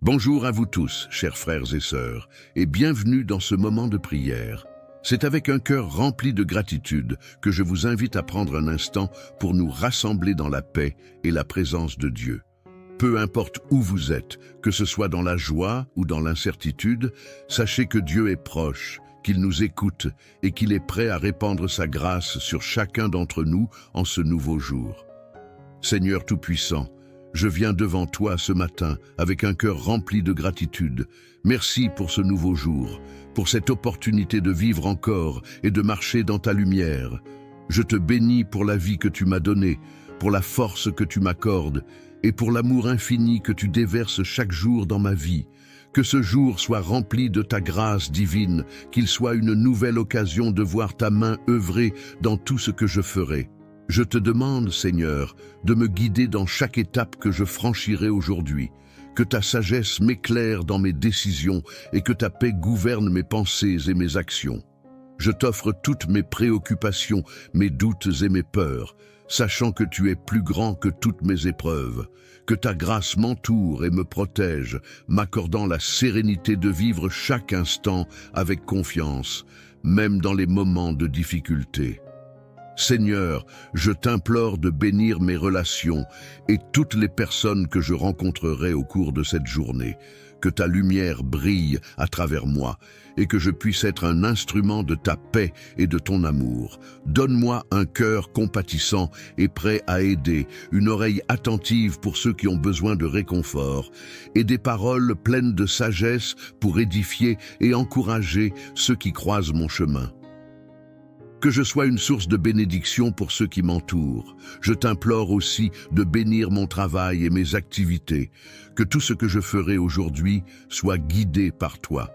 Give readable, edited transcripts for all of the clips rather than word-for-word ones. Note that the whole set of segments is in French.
Bonjour à vous tous, chers frères et sœurs, et bienvenue dans ce moment de prière. C'est avec un cœur rempli de gratitude que je vous invite à prendre un instant pour nous rassembler dans la paix et la présence de Dieu. Peu importe où vous êtes, que ce soit dans la joie ou dans l'incertitude, sachez que Dieu est proche, qu'il nous écoute et qu'il est prêt à répandre sa grâce sur chacun d'entre nous en ce nouveau jour. Seigneur Tout-Puissant, je viens devant toi ce matin avec un cœur rempli de gratitude. Merci pour ce nouveau jour, pour cette opportunité de vivre encore et de marcher dans ta lumière. Je te bénis pour la vie que tu m'as donnée, pour la force que tu m'accordes et pour l'amour infini que tu déverses chaque jour dans ma vie. Que ce jour soit rempli de ta grâce divine, qu'il soit une nouvelle occasion de voir ta main œuvrer dans tout ce que je ferai. Je te demande, Seigneur, de me guider dans chaque étape que je franchirai aujourd'hui, que ta sagesse m'éclaire dans mes décisions et que ta paix gouverne mes pensées et mes actions. Je t'offre toutes mes préoccupations, mes doutes et mes peurs, sachant que tu es plus grand que toutes mes épreuves, que ta grâce m'entoure et me protège, m'accordant la sérénité de vivre chaque instant avec confiance, même dans les moments de difficulté. Seigneur, je t'implore de bénir mes relations et toutes les personnes que je rencontrerai au cours de cette journée, que ta lumière brille à travers moi et que je puisse être un instrument de ta paix et de ton amour. Donne-moi un cœur compatissant et prêt à aider, une oreille attentive pour ceux qui ont besoin de réconfort et des paroles pleines de sagesse pour édifier et encourager ceux qui croisent mon chemin. Que je sois une source de bénédiction pour ceux qui m'entourent. Je t'implore aussi de bénir mon travail et mes activités, que tout ce que je ferai aujourd'hui soit guidé par toi.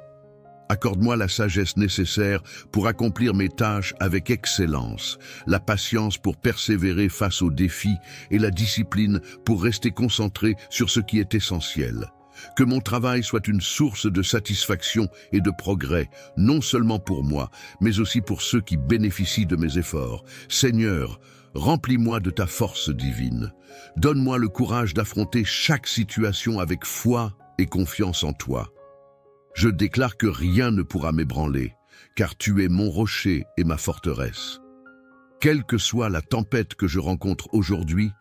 Accorde-moi la sagesse nécessaire pour accomplir mes tâches avec excellence, la patience pour persévérer face aux défis et la discipline pour rester concentré sur ce qui est essentiel. Que mon travail soit une source de satisfaction et de progrès, non seulement pour moi, mais aussi pour ceux qui bénéficient de mes efforts. Seigneur, remplis-moi de ta force divine. Donne-moi le courage d'affronter chaque situation avec foi et confiance en toi. Je déclare que rien ne pourra m'ébranler, car tu es mon rocher et ma forteresse. Quelle que soit la tempête que je rencontre aujourd'hui,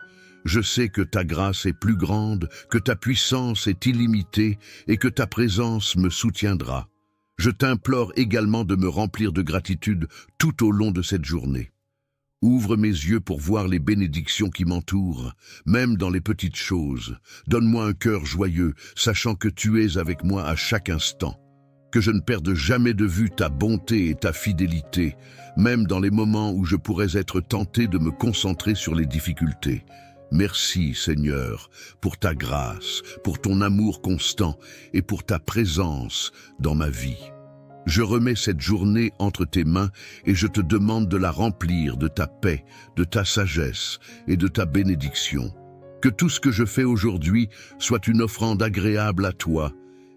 je sais que ta grâce est plus grande, que ta puissance est illimitée et que ta présence me soutiendra. Je t'implore également de me remplir de gratitude tout au long de cette journée. Ouvre mes yeux pour voir les bénédictions qui m'entourent, même dans les petites choses. Donne-moi un cœur joyeux, sachant que tu es avec moi à chaque instant. Que je ne perde jamais de vue ta bonté et ta fidélité, même dans les moments où je pourrais être tenté de me concentrer sur les difficultés. Merci, Seigneur, pour ta grâce, pour ton amour constant et pour ta présence dans ma vie. Je remets cette journée entre tes mains et je te demande de la remplir de ta paix, de ta sagesse et de ta bénédiction. Que tout ce que je fais aujourd'hui soit une offrande agréable à toi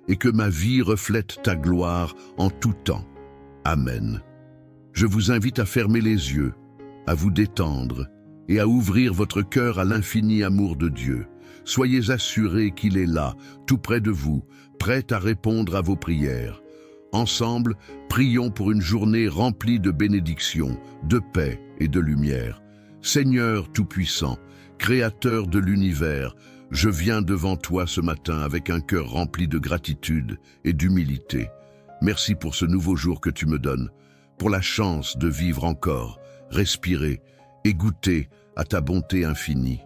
et que ma vie reflète ta gloire en tout temps. Amen. Je vous invite à fermer les yeux, à vous détendre et à ouvrir votre cœur à l'infini amour de Dieu. Soyez assurés qu'il est là, tout près de vous, prêt à répondre à vos prières. Ensemble, prions pour une journée remplie de bénédictions, de paix et de lumière. Seigneur Tout-Puissant, Créateur de l'univers, je viens devant toi ce matin avec un cœur rempli de gratitude et d'humilité. Merci pour ce nouveau jour que tu me donnes, pour la chance de vivre encore, respirer et goûter à ta bonté infinie.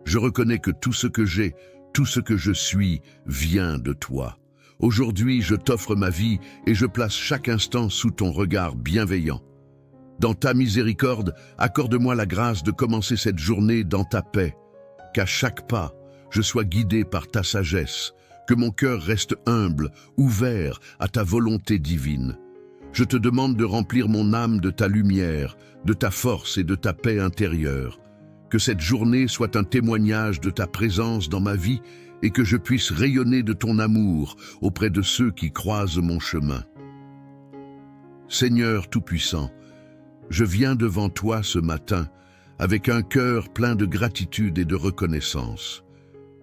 Je reconnais que tout ce que j'ai, tout ce que je suis, vient de toi. Aujourd'hui, je t'offre ma vie et je place chaque instant sous ton regard bienveillant. Dans ta miséricorde, accorde-moi la grâce de commencer cette journée dans ta paix. Qu'à chaque pas, je sois guidé par ta sagesse, que mon cœur reste humble, ouvert à ta volonté divine. Je te demande de remplir mon âme de ta lumière, de ta force et de ta paix intérieure. Que cette journée soit un témoignage de ta présence dans ma vie et que je puisse rayonner de ton amour auprès de ceux qui croisent mon chemin. Seigneur Tout-Puissant, je viens devant toi ce matin avec un cœur plein de gratitude et de reconnaissance.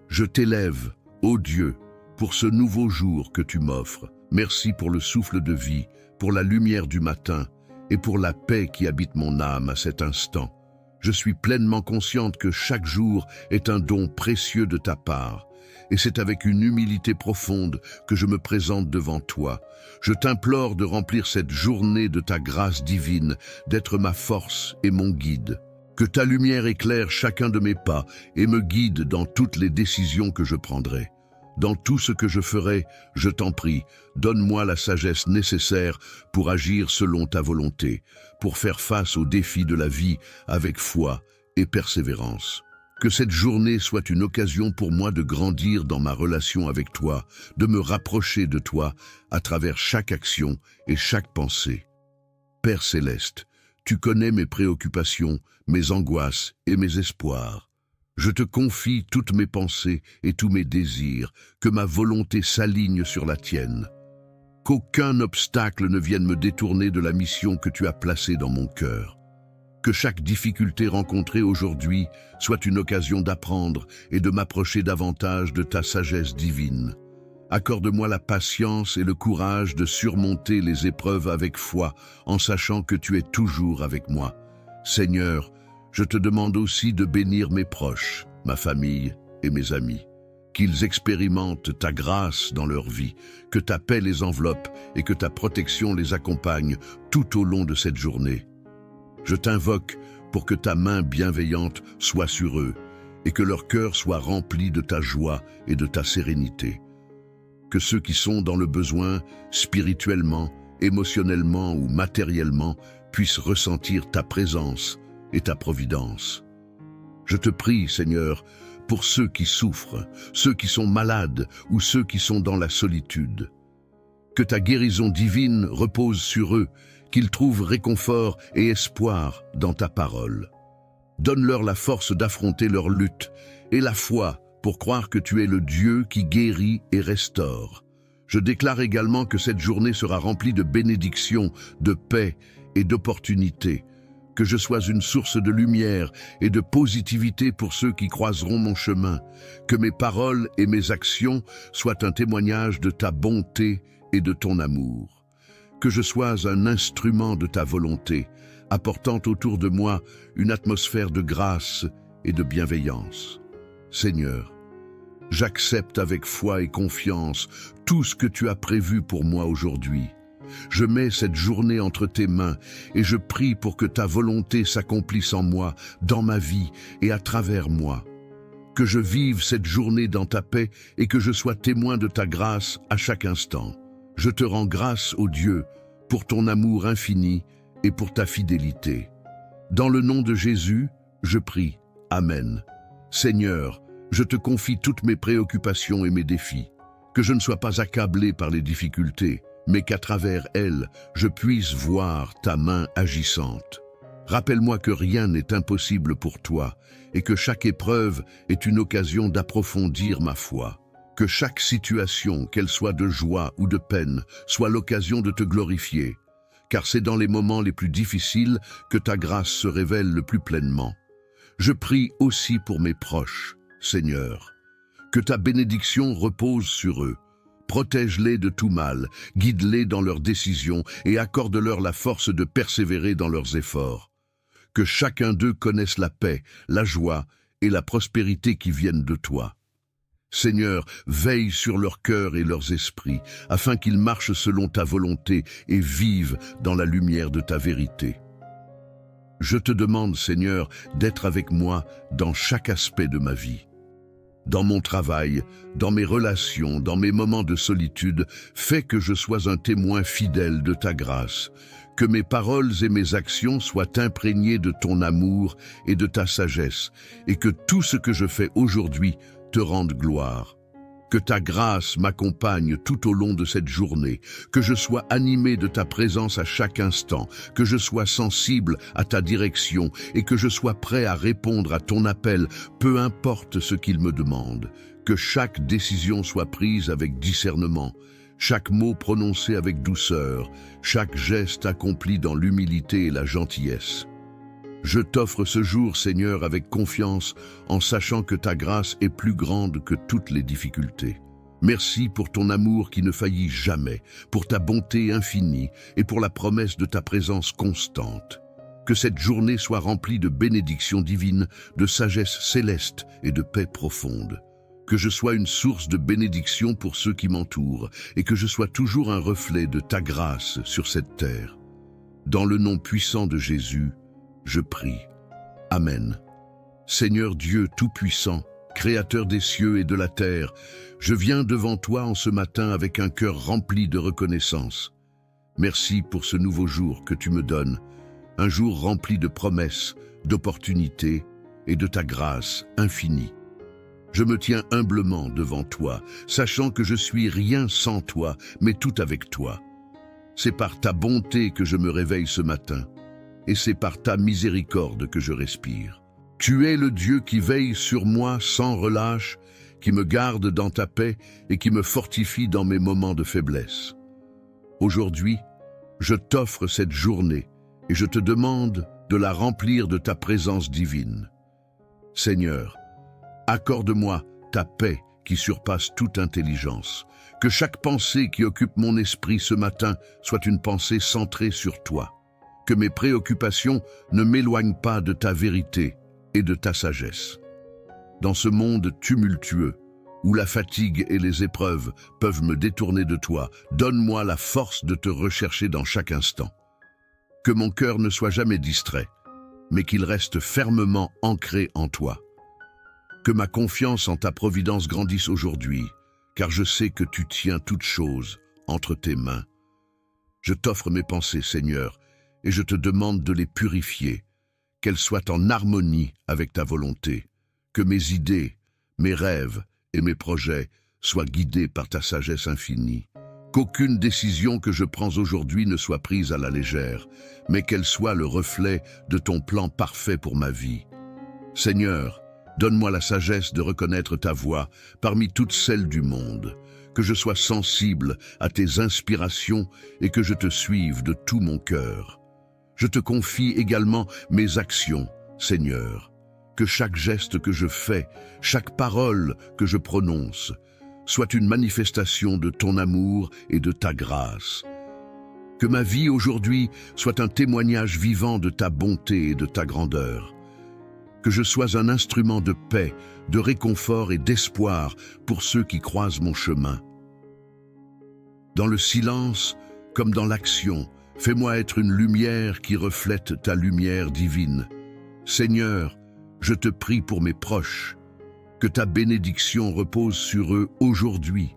Je t'élève, ô Dieu, pour ce nouveau jour que tu m'offres. Merci pour le souffle de vie, pour la lumière du matin et pour la paix qui habite mon âme à cet instant. Je suis pleinement consciente que chaque jour est un don précieux de ta part. Et c'est avec une humilité profonde que je me présente devant toi. Je t'implore de remplir cette journée de ta grâce divine, d'être ma force et mon guide. Que ta lumière éclaire chacun de mes pas et me guide dans toutes les décisions que je prendrai. Dans tout ce que je ferai, je t'en prie, donne-moi la sagesse nécessaire pour agir selon ta volonté, pour faire face aux défis de la vie avec foi et persévérance. Que cette journée soit une occasion pour moi de grandir dans ma relation avec toi, de me rapprocher de toi à travers chaque action et chaque pensée. Père céleste, tu connais mes préoccupations, mes angoisses et mes espoirs. Je te confie toutes mes pensées et tous mes désirs, que ma volonté s'aligne sur la tienne. Qu'aucun obstacle ne vienne me détourner de la mission que tu as placée dans mon cœur. Que chaque difficulté rencontrée aujourd'hui soit une occasion d'apprendre et de m'approcher davantage de ta sagesse divine. Accorde-moi la patience et le courage de surmonter les épreuves avec foi, en sachant que tu es toujours avec moi. Seigneur, je te demande aussi de bénir mes proches, ma famille et mes amis. Qu'ils expérimentent ta grâce dans leur vie, que ta paix les enveloppe et que ta protection les accompagne tout au long de cette journée. Je t'invoque pour que ta main bienveillante soit sur eux et que leur cœur soit rempli de ta joie et de ta sérénité. Que ceux qui sont dans le besoin, spirituellement, émotionnellement ou matériellement, puissent ressentir ta présence et ta providence. Je te prie, Seigneur, pour ceux qui souffrent, ceux qui sont malades ou ceux qui sont dans la solitude. Que ta guérison divine repose sur eux, qu'ils trouvent réconfort et espoir dans ta parole. Donne-leur la force d'affronter leur lutte et la foi pour croire que tu es le Dieu qui guérit et restaure. Je déclare également que cette journée sera remplie de bénédictions, de paix et d'opportunités. Que je sois une source de lumière et de positivité pour ceux qui croiseront mon chemin. Que mes paroles et mes actions soient un témoignage de ta bonté et de ton amour. Que je sois un instrument de ta volonté, apportant autour de moi une atmosphère de grâce et de bienveillance. Seigneur, j'accepte avec foi et confiance tout ce que tu as prévu pour moi aujourd'hui. Je mets cette journée entre tes mains et je prie pour que ta volonté s'accomplisse en moi, dans ma vie et à travers moi. Que je vive cette journée dans ta paix et que je sois témoin de ta grâce à chaque instant. Je te rends grâce, ô Dieu, pour ton amour infini et pour ta fidélité. Dans le nom de Jésus, je prie. Amen. Seigneur, je te confie toutes mes préoccupations et mes défis. Que je ne sois pas accablé par les difficultés, mais qu'à travers elles, je puisse voir ta main agissante. Rappelle-moi que rien n'est impossible pour toi et que chaque épreuve est une occasion d'approfondir ma foi. Que chaque situation, qu'elle soit de joie ou de peine, soit l'occasion de te glorifier, car c'est dans les moments les plus difficiles que ta grâce se révèle le plus pleinement. Je prie aussi pour mes proches, Seigneur. Que ta bénédiction repose sur eux. Protège-les de tout mal, guide-les dans leurs décisions et accorde-leur la force de persévérer dans leurs efforts. Que chacun d'eux connaisse la paix, la joie et la prospérité qui viennent de toi. Seigneur, veille sur leurs cœurs et leurs esprits, afin qu'ils marchent selon ta volonté et vivent dans la lumière de ta vérité. Je te demande, Seigneur, d'être avec moi dans chaque aspect de ma vie. Dans mon travail, dans mes relations, dans mes moments de solitude, fais que je sois un témoin fidèle de ta grâce, que mes paroles et mes actions soient imprégnées de ton amour et de ta sagesse, et que tout ce que je fais aujourd'hui te rende gloire. Que ta grâce m'accompagne tout au long de cette journée, que je sois animé de ta présence à chaque instant, que je sois sensible à ta direction et que je sois prêt à répondre à ton appel, peu importe ce qu'il me demande. Que chaque décision soit prise avec discernement, chaque mot prononcé avec douceur, chaque geste accompli dans l'humilité et la gentillesse. Je t'offre ce jour, Seigneur, avec confiance, en sachant que ta grâce est plus grande que toutes les difficultés. Merci pour ton amour qui ne faillit jamais, pour ta bonté infinie et pour la promesse de ta présence constante. Que cette journée soit remplie de bénédictions divines, de sagesse céleste et de paix profonde. Que je sois une source de bénédiction pour ceux qui m'entourent et que je sois toujours un reflet de ta grâce sur cette terre. Dans le nom puissant de Jésus, je prie. Amen. Seigneur Dieu Tout-Puissant, Créateur des cieux et de la terre, je viens devant toi en ce matin avec un cœur rempli de reconnaissance. Merci pour ce nouveau jour que tu me donnes, un jour rempli de promesses, d'opportunités et de ta grâce infinie. Je me tiens humblement devant toi, sachant que je suis rien sans toi, mais tout avec toi. C'est par ta bonté que je me réveille ce matin, et c'est par ta miséricorde que je respire. Tu es le Dieu qui veille sur moi sans relâche, qui me garde dans ta paix et qui me fortifie dans mes moments de faiblesse. Aujourd'hui, je t'offre cette journée et je te demande de la remplir de ta présence divine. Seigneur, accorde-moi ta paix qui surpasse toute intelligence. Que chaque pensée qui occupe mon esprit ce matin soit une pensée centrée sur toi. Que mes préoccupations ne m'éloignent pas de ta vérité et de ta sagesse. Dans ce monde tumultueux, où la fatigue et les épreuves peuvent me détourner de toi, donne-moi la force de te rechercher dans chaque instant. Que mon cœur ne soit jamais distrait, mais qu'il reste fermement ancré en toi. Que ma confiance en ta providence grandisse aujourd'hui, car je sais que tu tiens toutes choses entre tes mains. Je t'offre mes pensées, Seigneur, et je te demande de les purifier, qu'elles soient en harmonie avec ta volonté, que mes idées, mes rêves et mes projets soient guidés par ta sagesse infinie. Qu'aucune décision que je prends aujourd'hui ne soit prise à la légère, mais qu'elle soit le reflet de ton plan parfait pour ma vie. Seigneur, donne-moi la sagesse de reconnaître ta voix parmi toutes celles du monde, que je sois sensible à tes inspirations et que je te suive de tout mon cœur. Je te confie également mes actions, Seigneur, que chaque geste que je fais, chaque parole que je prononce, soit une manifestation de ton amour et de ta grâce. Que ma vie aujourd'hui soit un témoignage vivant de ta bonté et de ta grandeur. Que je sois un instrument de paix, de réconfort et d'espoir pour ceux qui croisent mon chemin. Dans le silence, comme dans l'action, fais-moi être une lumière qui reflète ta lumière divine. Seigneur, je te prie pour mes proches, que ta bénédiction repose sur eux aujourd'hui.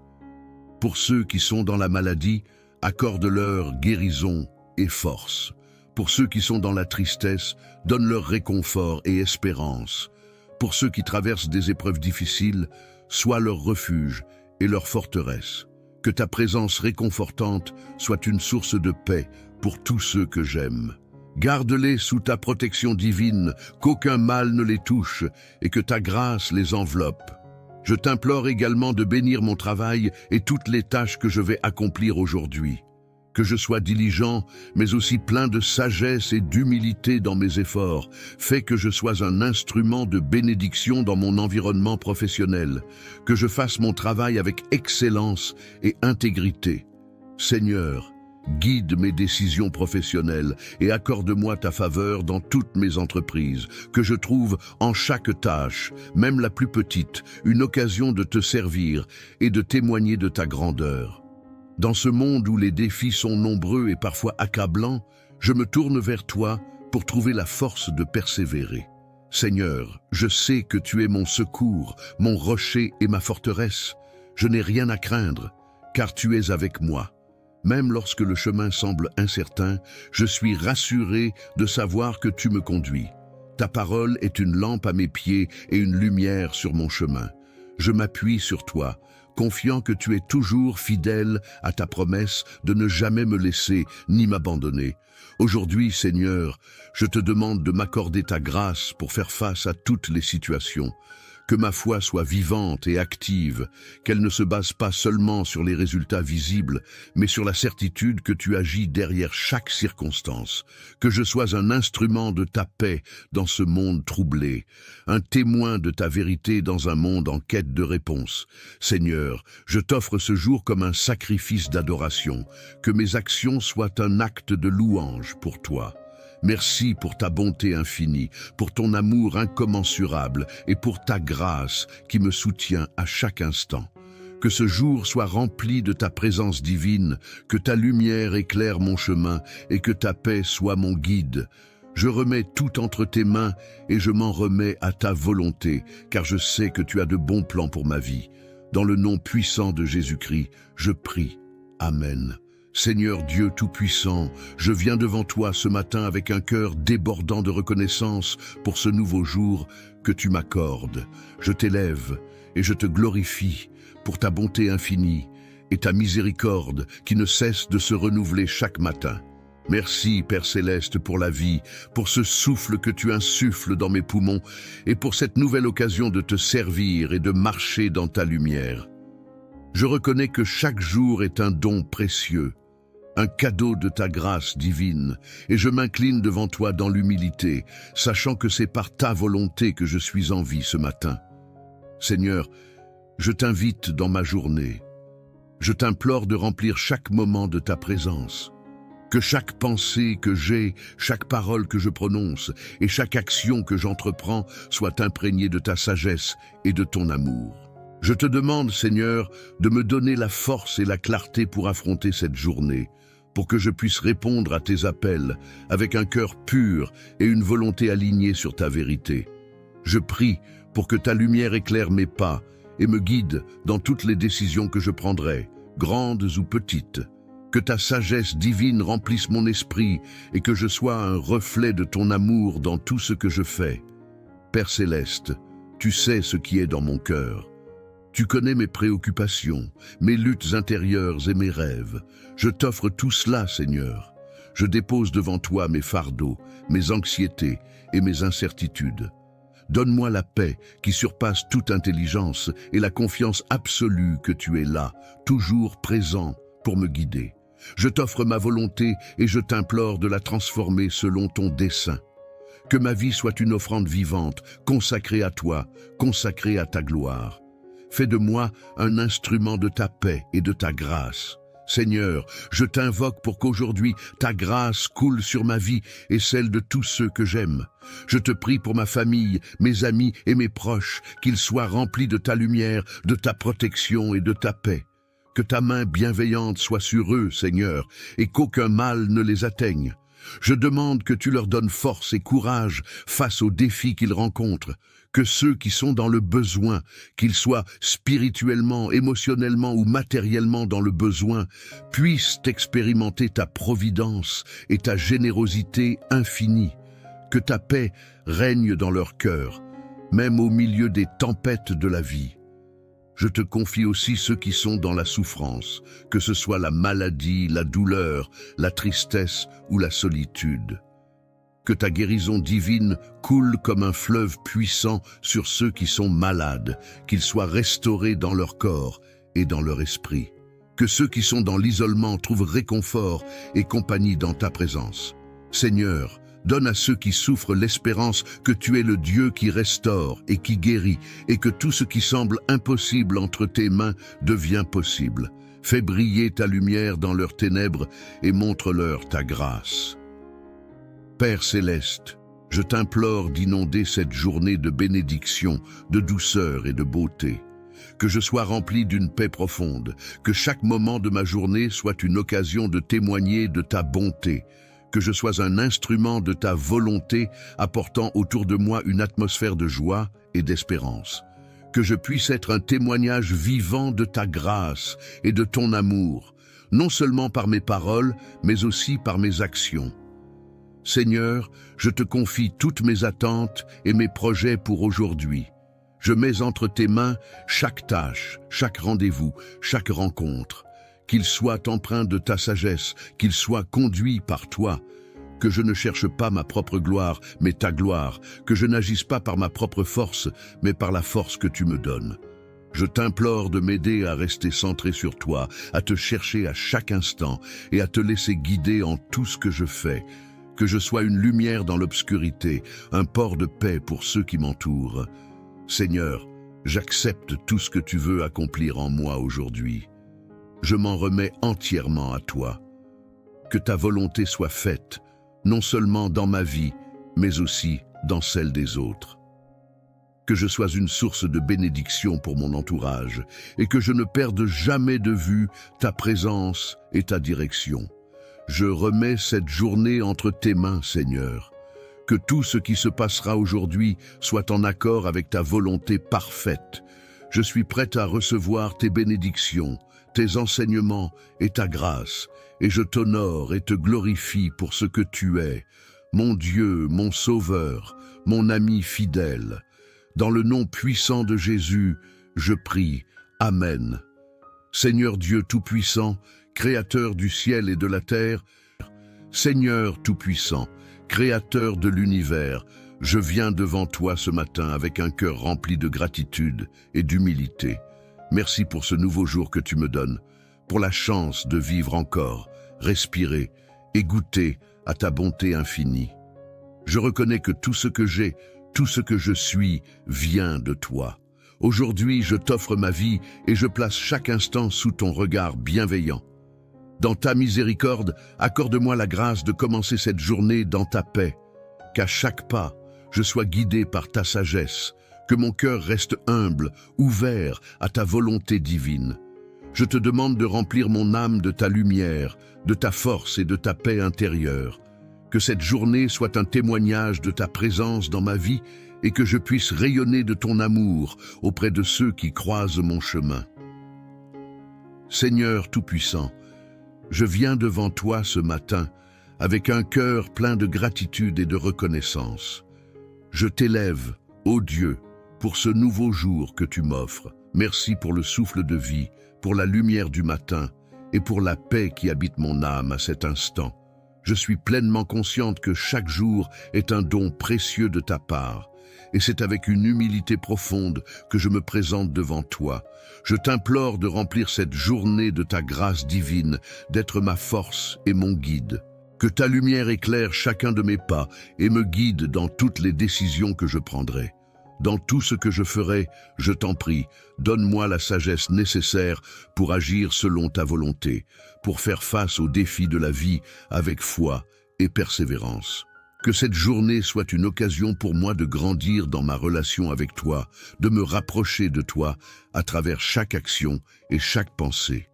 Pour ceux qui sont dans la maladie, accorde-leur guérison et force. Pour ceux qui sont dans la tristesse, donne-leur réconfort et espérance. Pour ceux qui traversent des épreuves difficiles, sois leur refuge et leur forteresse. Que ta présence réconfortante soit une source de paix pour tous ceux que j'aime. Garde-les sous ta protection divine, qu'aucun mal ne les touche et que ta grâce les enveloppe. Je t'implore également de bénir mon travail et toutes les tâches que je vais accomplir aujourd'hui. Que je sois diligent, mais aussi plein de sagesse et d'humilité dans mes efforts. Fais que je sois un instrument de bénédiction dans mon environnement professionnel. Que je fasse mon travail avec excellence et intégrité. Seigneur, guide mes décisions professionnelles et accorde-moi ta faveur dans toutes mes entreprises. Que je trouve en chaque tâche, même la plus petite, une occasion de te servir et de témoigner de ta grandeur. Dans ce monde où les défis sont nombreux et parfois accablants, je me tourne vers toi pour trouver la force de persévérer. Seigneur, je sais que tu es mon secours, mon rocher et ma forteresse. Je n'ai rien à craindre, car tu es avec moi. Même lorsque le chemin semble incertain, je suis rassuré de savoir que tu me conduis. Ta parole est une lampe à mes pieds et une lumière sur mon chemin. Je m'appuie sur toi, confiant que tu es toujours fidèle à ta promesse de ne jamais me laisser ni m'abandonner. Aujourd'hui, Seigneur, je te demande de m'accorder ta grâce pour faire face à toutes les situations. Que ma foi soit vivante et active, qu'elle ne se base pas seulement sur les résultats visibles, mais sur la certitude que tu agis derrière chaque circonstance. Que je sois un instrument de ta paix dans ce monde troublé, un témoin de ta vérité dans un monde en quête de réponse. Seigneur, je t'offre ce jour comme un sacrifice d'adoration, que mes actions soient un acte de louange pour toi. Merci pour ta bonté infinie, pour ton amour incommensurable et pour ta grâce qui me soutient à chaque instant. Que ce jour soit rempli de ta présence divine, que ta lumière éclaire mon chemin et que ta paix soit mon guide. Je remets tout entre tes mains et je m'en remets à ta volonté, car je sais que tu as de bons plans pour ma vie. Dans le nom puissant de Jésus-Christ, je prie. Amen. Seigneur Dieu Tout-Puissant, je viens devant toi ce matin avec un cœur débordant de reconnaissance pour ce nouveau jour que tu m'accordes. Je t'élève et je te glorifie pour ta bonté infinie et ta miséricorde qui ne cesse de se renouveler chaque matin. Merci, Père Céleste, pour la vie, pour ce souffle que tu insuffles dans mes poumons et pour cette nouvelle occasion de te servir et de marcher dans ta lumière. Je reconnais que chaque jour est un don précieux, un cadeau de ta grâce divine, et je m'incline devant toi dans l'humilité, sachant que c'est par ta volonté que je suis en vie ce matin. Seigneur, je t'invite dans ma journée. Je t'implore de remplir chaque moment de ta présence. Que chaque pensée que j'ai, chaque parole que je prononce et chaque action que j'entreprends soit imprégnée de ta sagesse et de ton amour. Je te demande, Seigneur, de me donner la force et la clarté pour affronter cette journée, pour que je puisse répondre à tes appels avec un cœur pur et une volonté alignée sur ta vérité. Je prie pour que ta lumière éclaire mes pas et me guide dans toutes les décisions que je prendrai, grandes ou petites. Que ta sagesse divine remplisse mon esprit et que je sois un reflet de ton amour dans tout ce que je fais. Père Céleste, tu sais ce qui est dans mon cœur. Tu connais mes préoccupations, mes luttes intérieures et mes rêves. Je t'offre tout cela, Seigneur. Je dépose devant toi mes fardeaux, mes anxiétés et mes incertitudes. Donne-moi la paix qui surpasse toute intelligence et la confiance absolue que tu es là, toujours présent pour me guider. Je t'offre ma volonté et je t'implore de la transformer selon ton dessein. Que ma vie soit une offrande vivante, consacrée à toi, consacrée à ta gloire. Fais de moi un instrument de ta paix et de ta grâce. Seigneur, je t'invoque pour qu'aujourd'hui ta grâce coule sur ma vie et celle de tous ceux que j'aime. Je te prie pour ma famille, mes amis et mes proches, qu'ils soient remplis de ta lumière, de ta protection et de ta paix. Que ta main bienveillante soit sur eux, Seigneur, et qu'aucun mal ne les atteigne. Je demande que tu leur donnes force et courage face aux défis qu'ils rencontrent. Que ceux qui sont dans le besoin, qu'ils soient spirituellement, émotionnellement ou matériellement dans le besoin, puissent expérimenter ta providence et ta générosité infinie. Que ta paix règne dans leur cœur, même au milieu des tempêtes de la vie. Je te confie aussi ceux qui sont dans la souffrance, que ce soit la maladie, la douleur, la tristesse ou la solitude. Que ta guérison divine coule comme un fleuve puissant sur ceux qui sont malades, qu'ils soient restaurés dans leur corps et dans leur esprit. Que ceux qui sont dans l'isolement trouvent réconfort et compagnie dans ta présence. Seigneur, donne à ceux qui souffrent l'espérance que tu es le Dieu qui restaure et qui guérit, et que tout ce qui semble impossible entre tes mains devient possible. Fais briller ta lumière dans leurs ténèbres et montre-leur ta grâce. Père Céleste, je t'implore d'inonder cette journée de bénédiction, de douceur et de beauté. Que je sois rempli d'une paix profonde, que chaque moment de ma journée soit une occasion de témoigner de ta bonté, que je sois un instrument de ta volonté apportant autour de moi une atmosphère de joie et d'espérance. Que je puisse être un témoignage vivant de ta grâce et de ton amour, non seulement par mes paroles, mais aussi par mes actions. Seigneur, je te confie toutes mes attentes et mes projets pour aujourd'hui. Je mets entre tes mains chaque tâche, chaque rendez-vous, chaque rencontre. Qu'il soit empreint de ta sagesse, qu'il soit conduit par toi. que je ne cherche pas ma propre gloire, mais ta gloire, que je n'agisse pas par ma propre force, mais par la force que tu me donnes. Je t'implore de m'aider à rester centré sur toi, à te chercher à chaque instant et à te laisser guider en tout ce que je fais, que je sois une lumière dans l'obscurité, un port de paix pour ceux qui m'entourent. Seigneur, j'accepte tout ce que tu veux accomplir en moi aujourd'hui. Je m'en remets entièrement à toi. Que ta volonté soit faite, non seulement dans ma vie, mais aussi dans celle des autres. Que je sois une source de bénédiction pour mon entourage et que je ne perde jamais de vue ta présence et ta direction. Je remets cette journée entre tes mains, Seigneur. Que tout ce qui se passera aujourd'hui soit en accord avec ta volonté parfaite. Je suis prête à recevoir tes bénédictions, tes enseignements et ta grâce, et je t'honore et te glorifie pour ce que tu es, mon Dieu, mon Sauveur, mon ami fidèle. Dans le nom puissant de Jésus, je prie. Amen. Seigneur Dieu Tout-Puissant, Créateur du ciel et de la terre, Seigneur Tout-Puissant, Créateur de l'univers, je viens devant toi ce matin avec un cœur rempli de gratitude et d'humilité. Merci pour ce nouveau jour que tu me donnes, pour la chance de vivre encore, respirer et goûter à ta bonté infinie. Je reconnais que tout ce que j'ai, tout ce que je suis vient de toi. Aujourd'hui, je t'offre ma vie et je place chaque instant sous ton regard bienveillant. Dans ta miséricorde, accorde-moi la grâce de commencer cette journée dans ta paix. Qu'à chaque pas, je sois guidé par ta sagesse, que mon cœur reste humble, ouvert à ta volonté divine. Je te demande de remplir mon âme de ta lumière, de ta force et de ta paix intérieure. Que cette journée soit un témoignage de ta présence dans ma vie et que je puisse rayonner de ton amour auprès de ceux qui croisent mon chemin. Seigneur Tout-Puissant, je viens devant toi ce matin avec un cœur plein de gratitude et de reconnaissance. Je t'élève, ô Dieu, pour ce nouveau jour que tu m'offres. Merci pour le souffle de vie, pour la lumière du matin et pour la paix qui habite mon âme à cet instant. Je suis pleinement consciente que chaque jour est un don précieux de ta part, et c'est avec une humilité profonde que je me présente devant toi. Je t'implore de remplir cette journée de ta grâce divine, d'être ma force et mon guide. Que ta lumière éclaire chacun de mes pas et me guide dans toutes les décisions que je prendrai. Dans tout ce que je ferai, je t'en prie, donne-moi la sagesse nécessaire pour agir selon ta volonté, pour faire face aux défis de la vie avec foi et persévérance. Que cette journée soit une occasion pour moi de grandir dans ma relation avec toi, de me rapprocher de toi à travers chaque action et chaque pensée.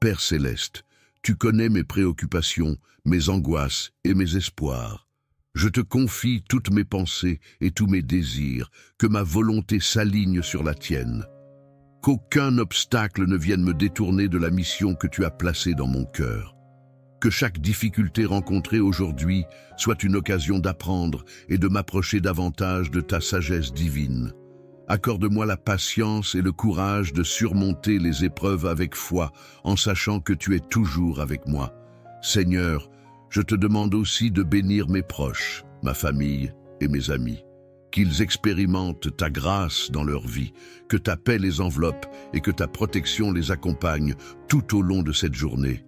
Père céleste, tu connais mes préoccupations, mes angoisses et mes espoirs. Je te confie toutes mes pensées et tous mes désirs, que ma volonté s'aligne sur la tienne. Qu'aucun obstacle ne vienne me détourner de la mission que tu as placée dans mon cœur. Que chaque difficulté rencontrée aujourd'hui soit une occasion d'apprendre et de m'approcher davantage de ta sagesse divine. Accorde-moi la patience et le courage de surmonter les épreuves avec foi, en sachant que tu es toujours avec moi. Seigneur, je te demande aussi de bénir mes proches, ma famille et mes amis. Qu'ils expérimentent ta grâce dans leur vie, que ta paix les enveloppe et que ta protection les accompagne tout au long de cette journée.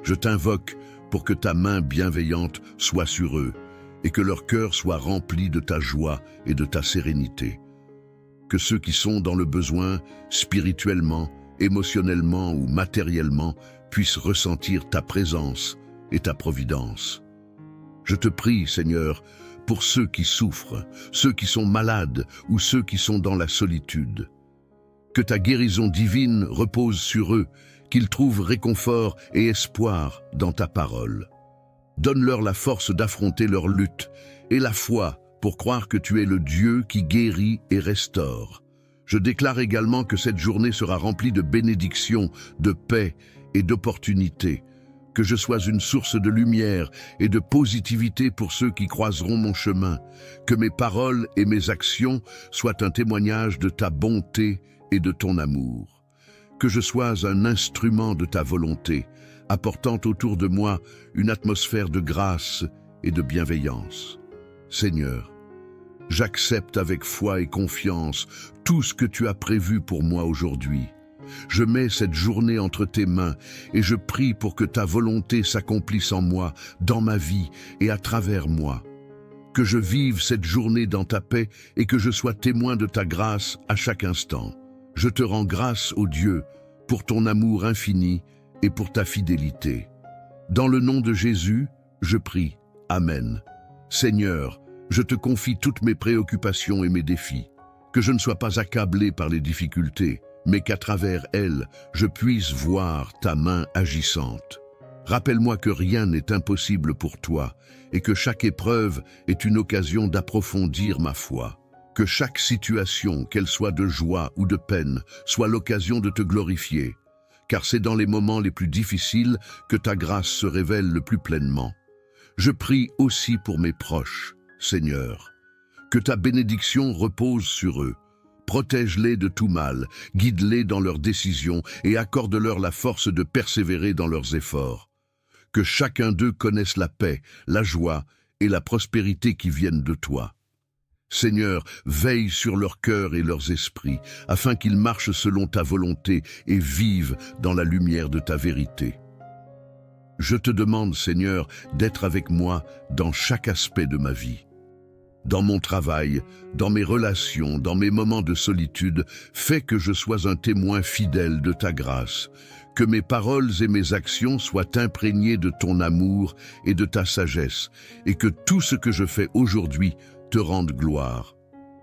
Je t'invoque pour que ta main bienveillante soit sur eux et que leur cœur soit rempli de ta joie et de ta sérénité. Que ceux qui sont dans le besoin, spirituellement, émotionnellement ou matériellement, puissent ressentir ta présence et ta providence. Je te prie, Seigneur, pour ceux qui souffrent, ceux qui sont malades ou ceux qui sont dans la solitude. Que ta guérison divine repose sur eux, qu'ils trouvent réconfort et espoir dans ta parole. Donne-leur la force d'affronter leur lutte et la foi pour croire que tu es le Dieu qui guérit et restaure. Je déclare également que cette journée sera remplie de bénédictions, de paix et d'opportunités. Que je sois une source de lumière et de positivité pour ceux qui croiseront mon chemin. Que mes paroles et mes actions soient un témoignage de ta bonté et de ton amour. Que je sois un instrument de ta volonté, apportant autour de moi une atmosphère de grâce et de bienveillance. Seigneur, j'accepte avec foi et confiance tout ce que tu as prévu pour moi aujourd'hui. Je mets cette journée entre tes mains et je prie pour que ta volonté s'accomplisse en moi, dans ma vie et à travers moi. Que je vive cette journée dans ta paix et que je sois témoin de ta grâce à chaque instant. Je te rends grâce, ô Dieu, pour ton amour infini et pour ta fidélité. Dans le nom de Jésus, je prie. Amen. Seigneur, je te confie toutes mes préoccupations et mes défis. Que je ne sois pas accablé par les difficultés, mais qu'à travers elles, je puisse voir ta main agissante. Rappelle-moi que rien n'est impossible pour toi et que chaque épreuve est une occasion d'approfondir ma foi. Que chaque situation, qu'elle soit de joie ou de peine, soit l'occasion de te glorifier, car c'est dans les moments les plus difficiles que ta grâce se révèle le plus pleinement. Je prie aussi pour mes proches, Seigneur. Que ta bénédiction repose sur eux. Protège-les de tout mal, guide-les dans leurs décisions et accorde-leur la force de persévérer dans leurs efforts. Que chacun d'eux connaisse la paix, la joie et la prospérité qui viennent de toi. Seigneur, veille sur leurs cœurs et leurs esprits, afin qu'ils marchent selon ta volonté et vivent dans la lumière de ta vérité. Je te demande, Seigneur, d'être avec moi dans chaque aspect de ma vie. Dans mon travail, dans mes relations, dans mes moments de solitude, fais que je sois un témoin fidèle de ta grâce, que mes paroles et mes actions soient imprégnées de ton amour et de ta sagesse, et que tout ce que je fais aujourd'hui te rende gloire.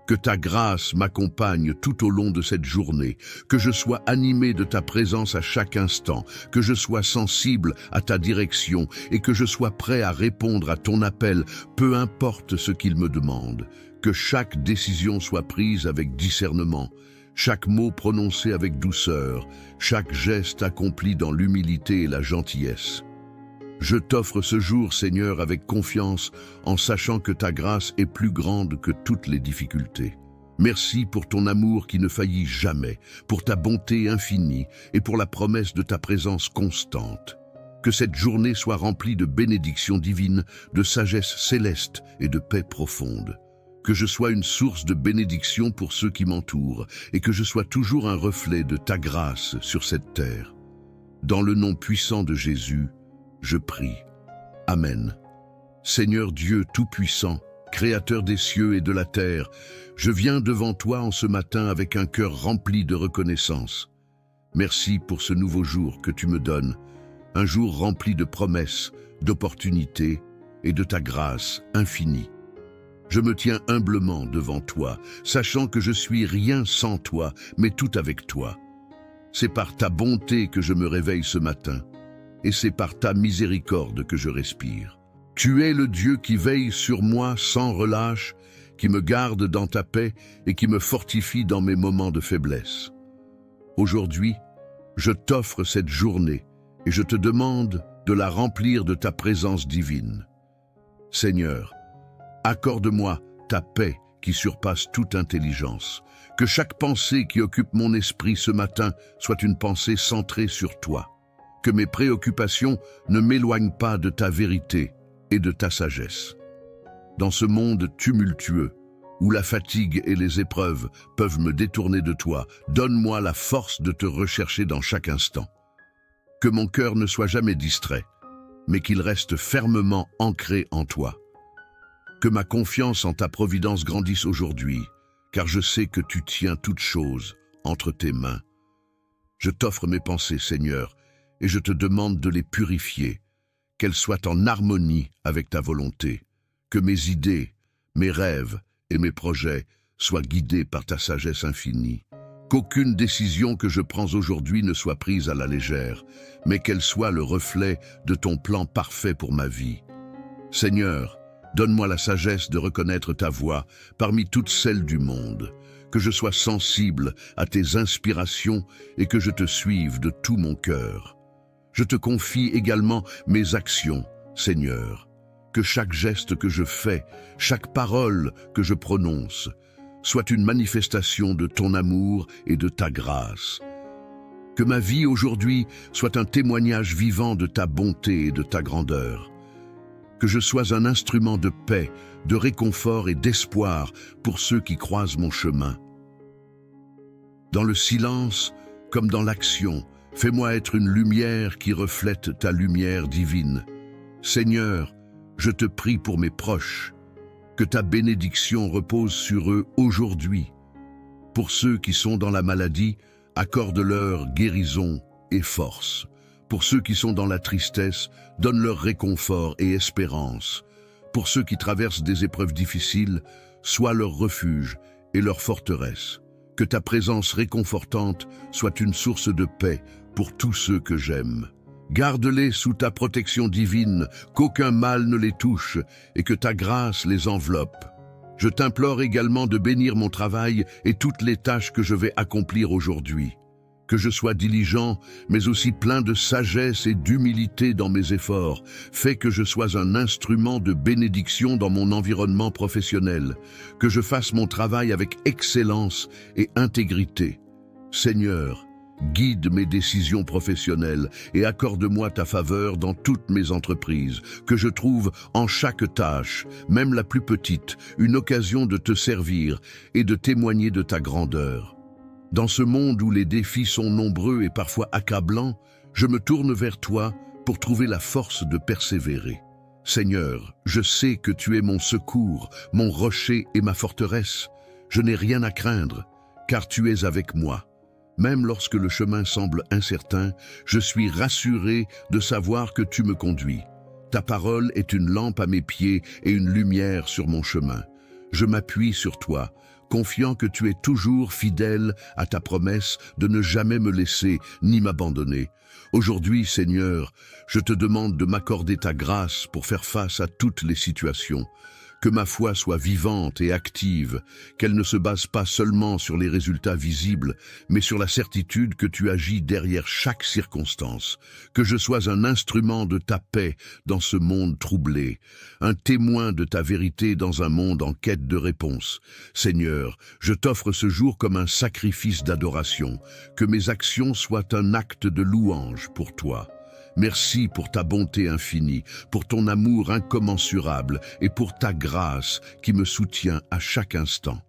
Que ta grâce m'accompagne tout au long de cette journée, que je sois animé de ta présence à chaque instant, que je sois sensible à ta direction et que je sois prêt à répondre à ton appel, peu importe ce qu'il me demande. Que chaque décision soit prise avec discernement, chaque mot prononcé avec douceur, chaque geste accompli dans l'humilité et la gentillesse. Je t'offre ce jour, Seigneur, avec confiance, en sachant que ta grâce est plus grande que toutes les difficultés. Merci pour ton amour qui ne faillit jamais, pour ta bonté infinie et pour la promesse de ta présence constante. Que cette journée soit remplie de bénédictions divines, de sagesse céleste et de paix profonde. Que je sois une source de bénédiction pour ceux qui m'entourent et que je sois toujours un reflet de ta grâce sur cette terre. Dans le nom puissant de Jésus, je prie. Amen. Seigneur Dieu Tout-Puissant, Créateur des cieux et de la terre, je viens devant toi en ce matin avec un cœur rempli de reconnaissance. Merci pour ce nouveau jour que tu me donnes, un jour rempli de promesses, d'opportunités et de ta grâce infinie. Je me tiens humblement devant toi, sachant que je suis rien sans toi, mais tout avec toi. C'est par ta bonté que je me réveille ce matin. Et c'est par ta miséricorde que je respire. Tu es le Dieu qui veille sur moi sans relâche, qui me garde dans ta paix et qui me fortifie dans mes moments de faiblesse. Aujourd'hui, je t'offre cette journée et je te demande de la remplir de ta présence divine. Seigneur, accorde-moi ta paix qui surpasse toute intelligence. Que chaque pensée qui occupe mon esprit ce matin soit une pensée centrée sur toi. Que mes préoccupations ne m'éloignent pas de ta vérité et de ta sagesse. Dans ce monde tumultueux, où la fatigue et les épreuves peuvent me détourner de toi, donne-moi la force de te rechercher dans chaque instant. Que mon cœur ne soit jamais distrait, mais qu'il reste fermement ancré en toi. Que ma confiance en ta providence grandisse aujourd'hui, car je sais que tu tiens toutes choses entre tes mains. Je t'offre mes pensées, Seigneur, et je te demande de les purifier, qu'elles soient en harmonie avec ta volonté, que mes idées, mes rêves et mes projets soient guidés par ta sagesse infinie, qu'aucune décision que je prends aujourd'hui ne soit prise à la légère, mais qu'elle soit le reflet de ton plan parfait pour ma vie. Seigneur, donne-moi la sagesse de reconnaître ta voix parmi toutes celles du monde, que je sois sensible à tes inspirations et que je te suive de tout mon cœur. Je te confie également mes actions, Seigneur, que chaque geste que je fais, chaque parole que je prononce, soit une manifestation de ton amour et de ta grâce. Que ma vie aujourd'hui soit un témoignage vivant de ta bonté et de ta grandeur. que je sois un instrument de paix, de réconfort et d'espoir pour ceux qui croisent mon chemin. Dans le silence, comme dans l'action, fais-moi être une lumière qui reflète ta lumière divine. Seigneur, je te prie pour mes proches, que ta bénédiction repose sur eux aujourd'hui. Pour ceux qui sont dans la maladie, accorde-leur guérison et force. Pour ceux qui sont dans la tristesse, donne-leur réconfort et espérance. Pour ceux qui traversent des épreuves difficiles, sois leur refuge et leur forteresse. Que ta présence réconfortante soit une source de paix pour tous ceux que j'aime. Garde-les sous ta protection divine, qu'aucun mal ne les touche et que ta grâce les enveloppe. Je t'implore également de bénir mon travail et toutes les tâches que je vais accomplir aujourd'hui. Que je sois diligent, mais aussi plein de sagesse et d'humilité dans mes efforts. Fais que je sois un instrument de bénédiction dans mon environnement professionnel. Que je fasse mon travail avec excellence et intégrité. Seigneur, guide mes décisions professionnelles et accorde-moi ta faveur dans toutes mes entreprises. Que je trouve en chaque tâche, même la plus petite, une occasion de te servir et de témoigner de ta grandeur. Dans ce monde où les défis sont nombreux et parfois accablants, je me tourne vers toi pour trouver la force de persévérer. Seigneur, je sais que tu es mon secours, mon rocher et ma forteresse. Je n'ai rien à craindre, car tu es avec moi. Même lorsque le chemin semble incertain, je suis rassuré de savoir que tu me conduis. Ta parole est une lampe à mes pieds et une lumière sur mon chemin. Je m'appuie sur toi, confiant que tu es toujours fidèle à ta promesse de ne jamais me laisser ni m'abandonner. Aujourd'hui, Seigneur, je te demande de m'accorder ta grâce pour faire face à toutes les situations. Que ma foi soit vivante et active, qu'elle ne se base pas seulement sur les résultats visibles, mais sur la certitude que tu agis derrière chaque circonstance. Que je sois un instrument de ta paix dans ce monde troublé, un témoin de ta vérité dans un monde en quête de réponse. Seigneur, je t'offre ce jour comme un sacrifice d'adoration, que mes actions soient un acte de louange pour toi. Merci pour ta bonté infinie, pour ton amour incommensurable et pour ta grâce qui me soutient à chaque instant.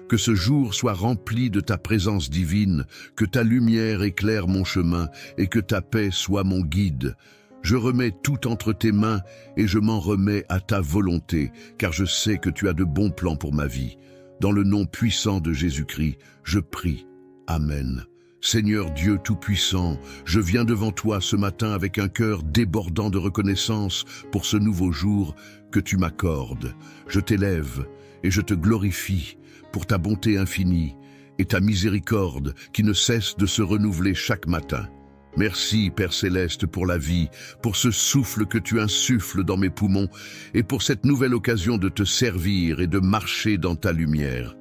Que ce jour soit rempli de ta présence divine, que ta lumière éclaire mon chemin et que ta paix soit mon guide. Je remets tout entre tes mains et je m'en remets à ta volonté, car je sais que tu as de bons plans pour ma vie. Dans le nom puissant de Jésus-Christ, je prie. Amen. Seigneur Dieu Tout-Puissant, je viens devant toi ce matin avec un cœur débordant de reconnaissance pour ce nouveau jour que tu m'accordes. Je t'élève et je te glorifie pour ta bonté infinie et ta miséricorde qui ne cesse de se renouveler chaque matin. Merci, Père Céleste, pour la vie, pour ce souffle que tu insuffles dans mes poumons et pour cette nouvelle occasion de te servir et de marcher dans ta lumière.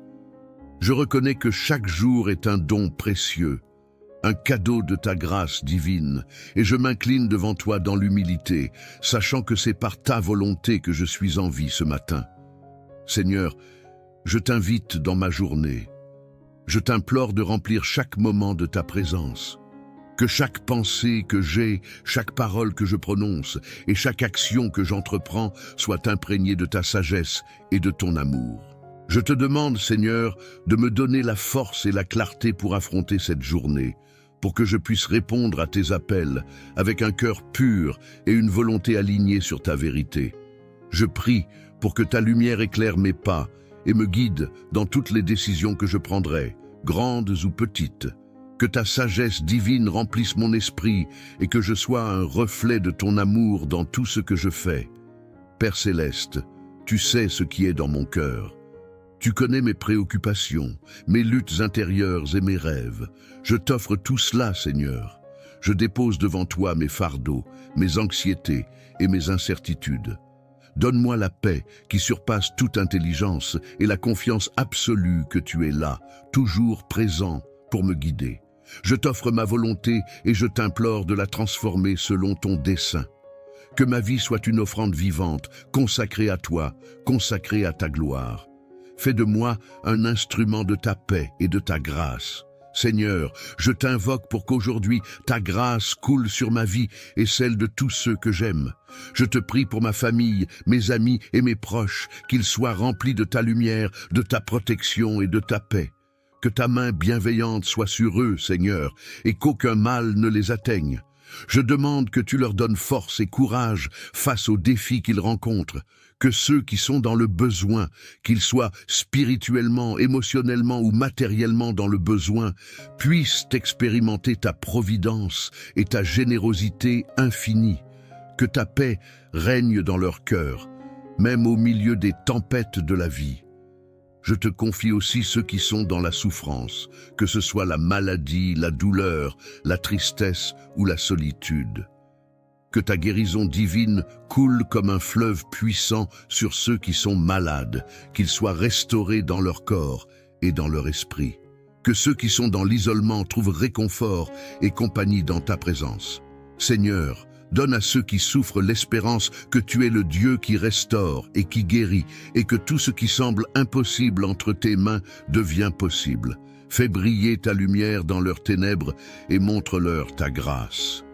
Je reconnais que chaque jour est un don précieux, un cadeau de ta grâce divine, et je m'incline devant toi dans l'humilité, sachant que c'est par ta volonté que je suis en vie ce matin. Seigneur, je t'invite dans ma journée. Je t'implore de remplir chaque moment de ta présence. Que chaque pensée que j'ai, chaque parole que je prononce et chaque action que j'entreprends soit imprégnée de ta sagesse et de ton amour. Je te demande, Seigneur, de me donner la force et la clarté pour affronter cette journée, pour que je puisse répondre à tes appels avec un cœur pur et une volonté alignée sur ta vérité. Je prie pour que ta lumière éclaire mes pas et me guide dans toutes les décisions que je prendrai, grandes ou petites. Que ta sagesse divine remplisse mon esprit et que je sois un reflet de ton amour dans tout ce que je fais. Père Céleste, tu sais ce qui est dans mon cœur. Tu connais mes préoccupations, mes luttes intérieures et mes rêves. Je t'offre tout cela, Seigneur. Je dépose devant toi mes fardeaux, mes anxiétés et mes incertitudes. Donne-moi la paix qui surpasse toute intelligence et la confiance absolue que tu es là, toujours présent pour me guider. Je t'offre ma volonté et je t'implore de la transformer selon ton dessein. Que ma vie soit une offrande vivante, consacrée à toi, consacrée à ta gloire. Fais de moi un instrument de ta paix et de ta grâce. Seigneur, je t'invoque pour qu'aujourd'hui ta grâce coule sur ma vie et celle de tous ceux que j'aime. Je te prie pour ma famille, mes amis et mes proches, qu'ils soient remplis de ta lumière, de ta protection et de ta paix. Que ta main bienveillante soit sur eux, Seigneur, et qu'aucun mal ne les atteigne. Je demande que tu leur donnes force et courage face aux défis qu'ils rencontrent, que ceux qui sont dans le besoin, qu'ils soient spirituellement, émotionnellement ou matériellement dans le besoin, puissent expérimenter ta providence et ta générosité infinie. Que ta paix règne dans leur cœur, même au milieu des tempêtes de la vie. Je te confie aussi ceux qui sont dans la souffrance, que ce soit la maladie, la douleur, la tristesse ou la solitude. Que ta guérison divine coule comme un fleuve puissant sur ceux qui sont malades, qu'ils soient restaurés dans leur corps et dans leur esprit. Que ceux qui sont dans l'isolement trouvent réconfort et compagnie dans ta présence. Seigneur, donne à ceux qui souffrent l'espérance que tu es le Dieu qui restaure et qui guérit, et que tout ce qui semble impossible entre tes mains devient possible. Fais briller ta lumière dans leurs ténèbres et montre-leur ta grâce.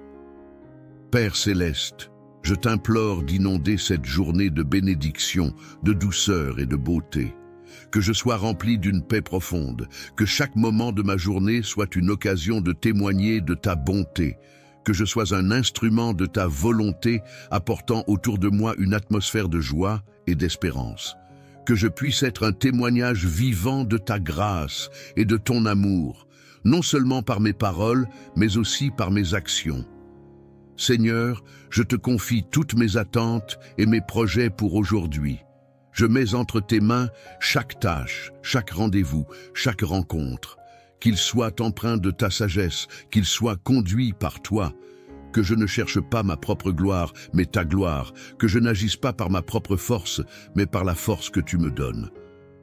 Père céleste, je t'implore d'inonder cette journée de bénédiction, de douceur et de beauté. Que je sois rempli d'une paix profonde, que chaque moment de ma journée soit une occasion de témoigner de ta bonté, que je sois un instrument de ta volonté apportant autour de moi une atmosphère de joie et d'espérance, que je puisse être un témoignage vivant de ta grâce et de ton amour, non seulement par mes paroles, mais aussi par mes actions. Seigneur, je te confie toutes mes attentes et mes projets pour aujourd'hui. Je mets entre tes mains chaque tâche, chaque rendez-vous, chaque rencontre. Qu'il soit empreint de ta sagesse, qu'il soit conduit par toi, que je ne cherche pas ma propre gloire, mais ta gloire, que je n'agisse pas par ma propre force, mais par la force que tu me donnes.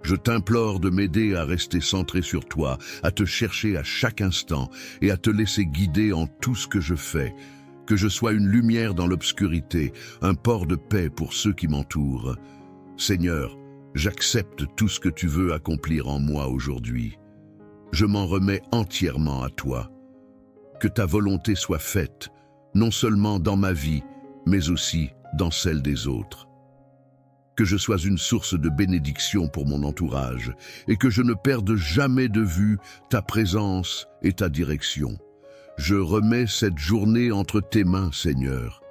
Je t'implore de m'aider à rester centré sur toi, à te chercher à chaque instant et à te laisser guider en tout ce que je fais, que je sois une lumière dans l'obscurité, un port de paix pour ceux qui m'entourent. Seigneur, j'accepte tout ce que tu veux accomplir en moi aujourd'hui. Je m'en remets entièrement à toi. Que ta volonté soit faite, non seulement dans ma vie, mais aussi dans celle des autres. Que je sois une source de bénédiction pour mon entourage et que je ne perde jamais de vue ta présence et ta direction. Je remets cette journée entre tes mains, Seigneur.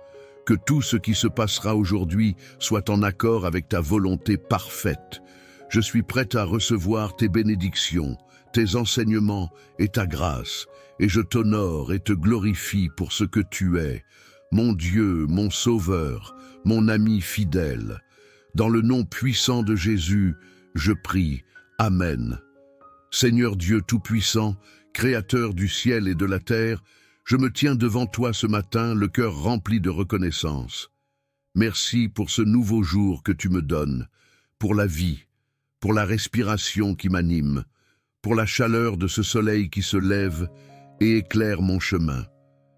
Que tout ce qui se passera aujourd'hui soit en accord avec ta volonté parfaite. Je suis prête à recevoir tes bénédictions, tes enseignements et ta grâce, et je t'honore et te glorifie pour ce que tu es, mon Dieu, mon Sauveur, mon ami fidèle. Dans le nom puissant de Jésus, je prie. Amen. Seigneur Dieu Tout-Puissant, Créateur du ciel et de la terre, je me tiens devant toi ce matin, le cœur rempli de reconnaissance. Merci pour ce nouveau jour que tu me donnes, pour la vie, pour la respiration qui m'anime, pour la chaleur de ce soleil qui se lève et éclaire mon chemin.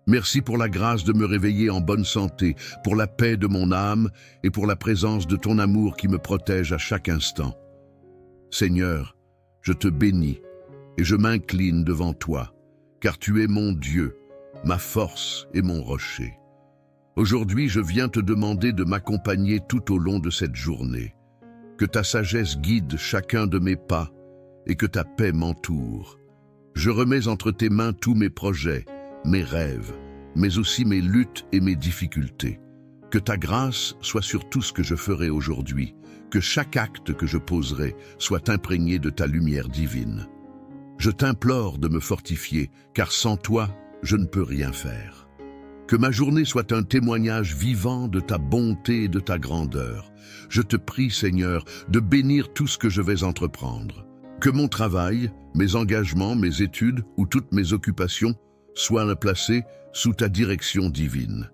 Merci pour la grâce de me réveiller en bonne santé, pour la paix de mon âme et pour la présence de ton amour qui me protège à chaque instant. Seigneur, je te bénis et je m'incline devant toi, car tu es mon Dieu, ma force et mon rocher. Aujourd'hui, je viens te demander de m'accompagner tout au long de cette journée. Que ta sagesse guide chacun de mes pas et que ta paix m'entoure. Je remets entre tes mains tous mes projets, mes rêves, mais aussi mes luttes et mes difficultés. Que ta grâce soit sur tout ce que je ferai aujourd'hui, que chaque acte que je poserai soit imprégné de ta lumière divine. Je t'implore de me fortifier, car sans toi, je ne peux rien faire. Que ma journée soit un témoignage vivant de ta bonté et de ta grandeur. Je te prie, Seigneur, de bénir tout ce que je vais entreprendre. Que mon travail, mes engagements, mes études ou toutes mes occupations soient placés sous ta direction divine.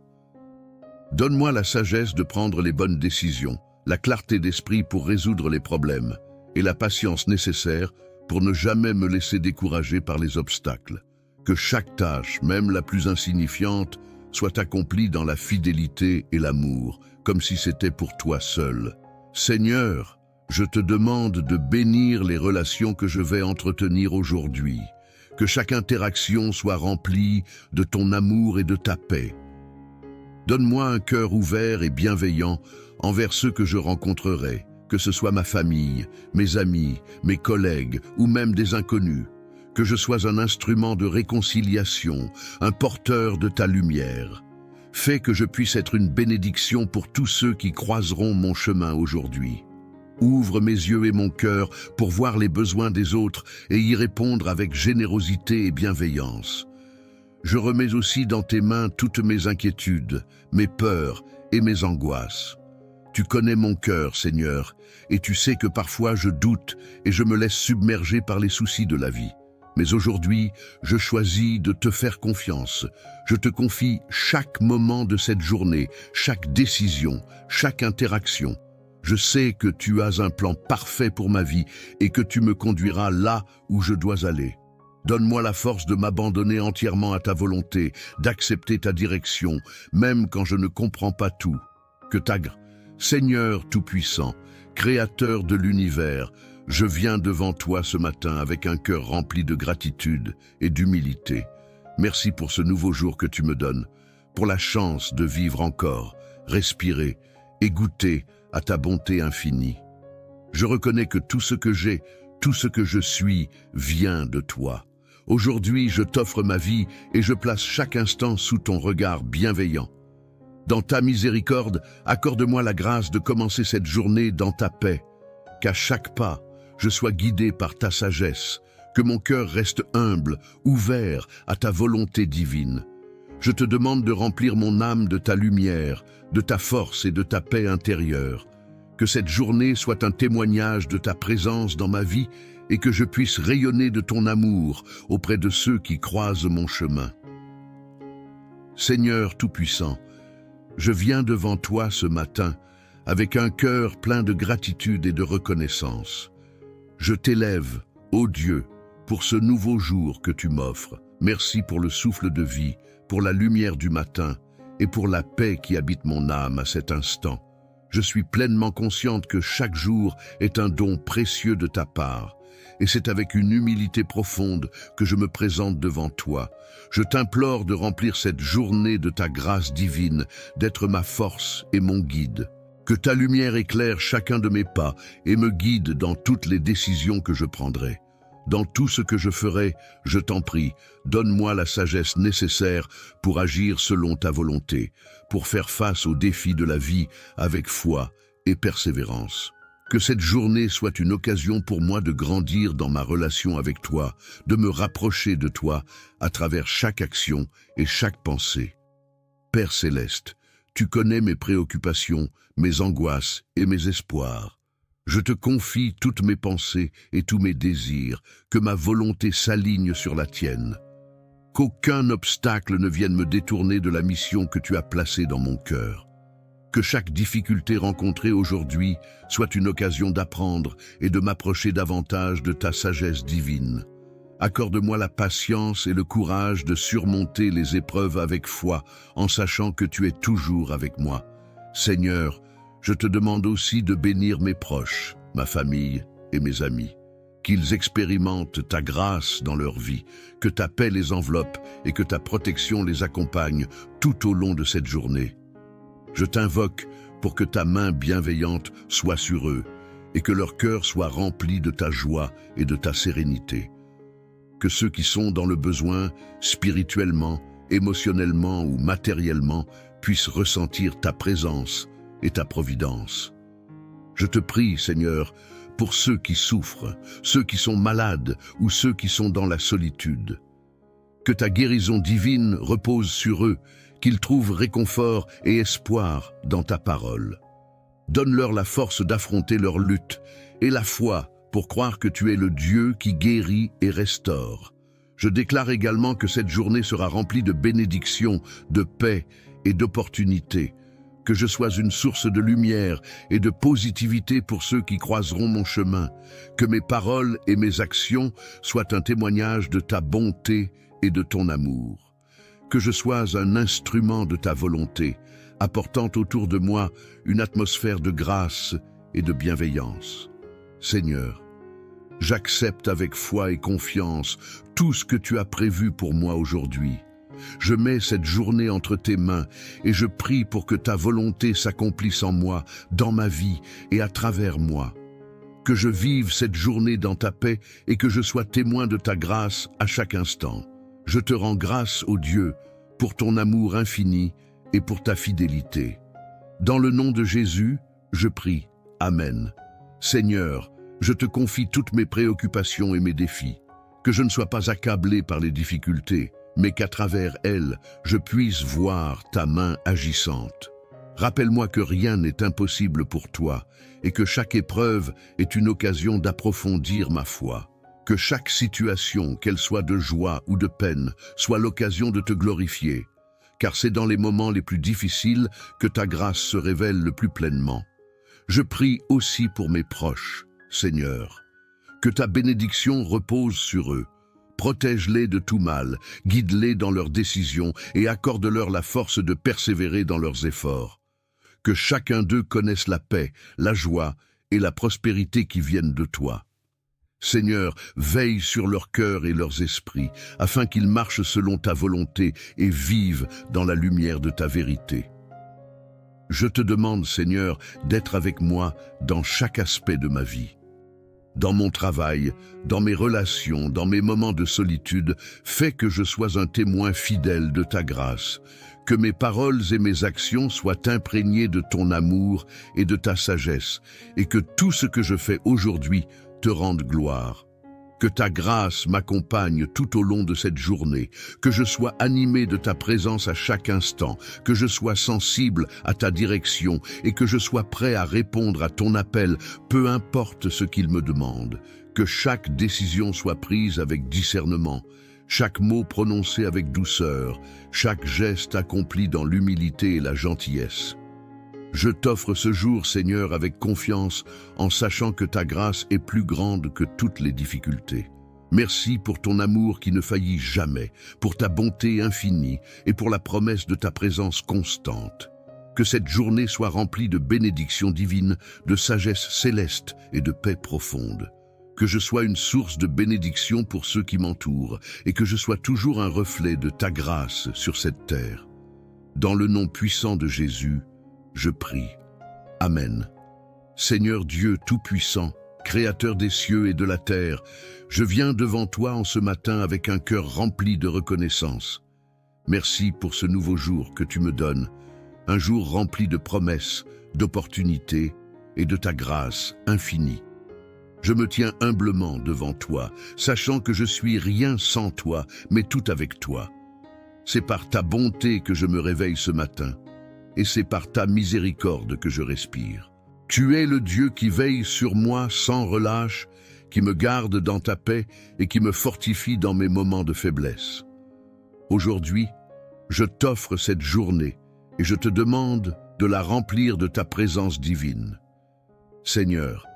Donne-moi la sagesse de prendre les bonnes décisions, la clarté d'esprit pour résoudre les problèmes et la patience nécessaire pour ne jamais me laisser décourager par les obstacles. Que chaque tâche, même la plus insignifiante, soit accomplie dans la fidélité et l'amour, comme si c'était pour toi seul. Seigneur, je te demande de bénir les relations que je vais entretenir aujourd'hui, que chaque interaction soit remplie de ton amour et de ta paix. Donne-moi un cœur ouvert et bienveillant envers ceux que je rencontrerai, que ce soit ma famille, mes amis, mes collègues ou même des inconnus. Que je sois un instrument de réconciliation, un porteur de ta lumière. Fais que je puisse être une bénédiction pour tous ceux qui croiseront mon chemin aujourd'hui. Ouvre mes yeux et mon cœur pour voir les besoins des autres et y répondre avec générosité et bienveillance. Je remets aussi dans tes mains toutes mes inquiétudes, mes peurs et mes angoisses. Tu connais mon cœur, Seigneur, et tu sais que parfois je doute et je me laisse submerger par les soucis de la vie. Mais aujourd'hui, je choisis de te faire confiance. Je te confie chaque moment de cette journée, chaque décision, chaque interaction. Je sais que tu as un plan parfait pour ma vie et que tu me conduiras là où je dois aller. Donne-moi la force de m'abandonner entièrement à ta volonté, d'accepter ta direction, même quand je ne comprends pas tout. Que ta grâce, Seigneur Tout-Puissant, Créateur de l'univers, je viens devant toi ce matin avec un cœur rempli de gratitude et d'humilité. Merci pour ce nouveau jour que tu me donnes, pour la chance de vivre encore, respirer et goûter à ta bonté infinie. Je reconnais que tout ce que j'ai, tout ce que je suis, vient de toi. Aujourd'hui, je t'offre ma vie et je place chaque instant sous ton regard bienveillant. Dans ta miséricorde, accorde-moi la grâce de commencer cette journée dans ta paix, qu'à chaque pas, je sois guidé par ta sagesse, que mon cœur reste humble, ouvert à ta volonté divine. Je te demande de remplir mon âme de ta lumière, de ta force et de ta paix intérieure. Que cette journée soit un témoignage de ta présence dans ma vie et que je puisse rayonner de ton amour auprès de ceux qui croisent mon chemin. Seigneur Tout-Puissant, je viens devant toi ce matin avec un cœur plein de gratitude et de reconnaissance. Je t'élève, ô Dieu, pour ce nouveau jour que tu m'offres. Merci pour le souffle de vie, pour la lumière du matin et pour la paix qui habite mon âme à cet instant. Je suis pleinement consciente que chaque jour est un don précieux de ta part. Et c'est avec une humilité profonde que je me présente devant toi. Je t'implore de remplir cette journée de ta grâce divine, d'être ma force et mon guide. Que ta lumière éclaire chacun de mes pas et me guide dans toutes les décisions que je prendrai. Dans tout ce que je ferai, je t'en prie, donne-moi la sagesse nécessaire pour agir selon ta volonté, pour faire face aux défis de la vie avec foi et persévérance. Que cette journée soit une occasion pour moi de grandir dans ma relation avec toi, de me rapprocher de toi à travers chaque action et chaque pensée. Père céleste, tu connais mes préoccupations, mes angoisses et mes espoirs. Je te confie toutes mes pensées et tous mes désirs, que ma volonté s'aligne sur la tienne. Qu'aucun obstacle ne vienne me détourner de la mission que tu as placée dans mon cœur. Que chaque difficulté rencontrée aujourd'hui soit une occasion d'apprendre et de m'approcher davantage de ta sagesse divine. Accorde-moi la patience et le courage de surmonter les épreuves avec foi, en sachant que tu es toujours avec moi. Seigneur, je te demande aussi de bénir mes proches, ma famille et mes amis. Qu'ils expérimentent ta grâce dans leur vie, que ta paix les enveloppe et que ta protection les accompagne tout au long de cette journée. Je t'invoque pour que ta main bienveillante soit sur eux et que leur cœur soit rempli de ta joie et de ta sérénité. Que ceux qui sont dans le besoin, spirituellement, émotionnellement ou matériellement, puissent ressentir ta présence et ta providence. Je te prie, Seigneur, pour ceux qui souffrent, ceux qui sont malades ou ceux qui sont dans la solitude. Que ta guérison divine repose sur eux, qu'ils trouvent réconfort et espoir dans ta parole. Donne-leur la force d'affronter leur lutte et la foi pour croire que tu es le Dieu qui guérit et restaure. Je déclare également que cette journée sera remplie de bénédictions, de paix et d'opportunités. Que je sois une source de lumière et de positivité pour ceux qui croiseront mon chemin. Que mes paroles et mes actions soient un témoignage de ta bonté et de ton amour. Que je sois un instrument de ta volonté, apportant autour de moi une atmosphère de grâce et de bienveillance. Seigneur, J'accepte avec foi et confiance tout ce que tu as prévu pour moi aujourd'hui. Je mets cette journée entre tes mains et je prie pour que ta volonté s'accomplisse en moi, dans ma vie et à travers moi. Que je vive cette journée dans ta paix et que je sois témoin de ta grâce à chaque instant. Je te rends grâce, ô Dieu, pour ton amour infini et pour ta fidélité. Dans le nom de Jésus, je prie. Amen. Seigneur, je te confie toutes mes préoccupations et mes défis. Que je ne sois pas accablé par les difficultés, mais qu'à travers elles, je puisse voir ta main agissante. Rappelle-moi que rien n'est impossible pour toi et que chaque épreuve est une occasion d'approfondir ma foi. Que chaque situation, qu'elle soit de joie ou de peine, soit l'occasion de te glorifier, car c'est dans les moments les plus difficiles que ta grâce se révèle le plus pleinement. Je prie aussi pour mes proches, Seigneur. Que ta bénédiction repose sur eux. Protège-les de tout mal, guide-les dans leurs décisions et accorde-leur la force de persévérer dans leurs efforts. Que chacun d'eux connaisse la paix, la joie et la prospérité qui viennent de toi. Seigneur, veille sur leurs cœurs et leurs esprits, afin qu'ils marchent selon ta volonté et vivent dans la lumière de ta vérité. Je te demande, Seigneur, d'être avec moi dans chaque aspect de ma vie. Dans mon travail, dans mes relations, dans mes moments de solitude, fais que je sois un témoin fidèle de ta grâce, que mes paroles et mes actions soient imprégnées de ton amour et de ta sagesse, et que tout ce que je fais aujourd'hui te rende gloire. Que ta grâce m'accompagne tout au long de cette journée, que je sois animé de ta présence à chaque instant, que je sois sensible à ta direction et que je sois prêt à répondre à ton appel, peu importe ce qu'il me demande. Que chaque décision soit prise avec discernement, chaque mot prononcé avec douceur, chaque geste accompli dans l'humilité et la gentillesse. Je t'offre ce jour, Seigneur, avec confiance, en sachant que ta grâce est plus grande que toutes les difficultés. Merci pour ton amour qui ne faillit jamais, pour ta bonté infinie et pour la promesse de ta présence constante. Que cette journée soit remplie de bénédictions divines, de sagesse céleste et de paix profonde. Que je sois une source de bénédiction pour ceux qui m'entourent et que je sois toujours un reflet de ta grâce sur cette terre. Dans le nom puissant de Jésus, je prie. Amen. Seigneur Dieu Tout-Puissant, Créateur des cieux et de la terre, je viens devant toi en ce matin avec un cœur rempli de reconnaissance. Merci pour ce nouveau jour que tu me donnes, un jour rempli de promesses, d'opportunités et de ta grâce infinie. Je me tiens humblement devant toi, sachant que je suis rien sans toi, mais tout avec toi. C'est par ta bonté que je me réveille ce matin, et c'est par ta miséricorde que je respire. Tu es le Dieu qui veille sur moi sans relâche, qui me garde dans ta paix et qui me fortifie dans mes moments de faiblesse. Aujourd'hui, je t'offre cette journée et je te demande de la remplir de ta présence divine. Seigneur,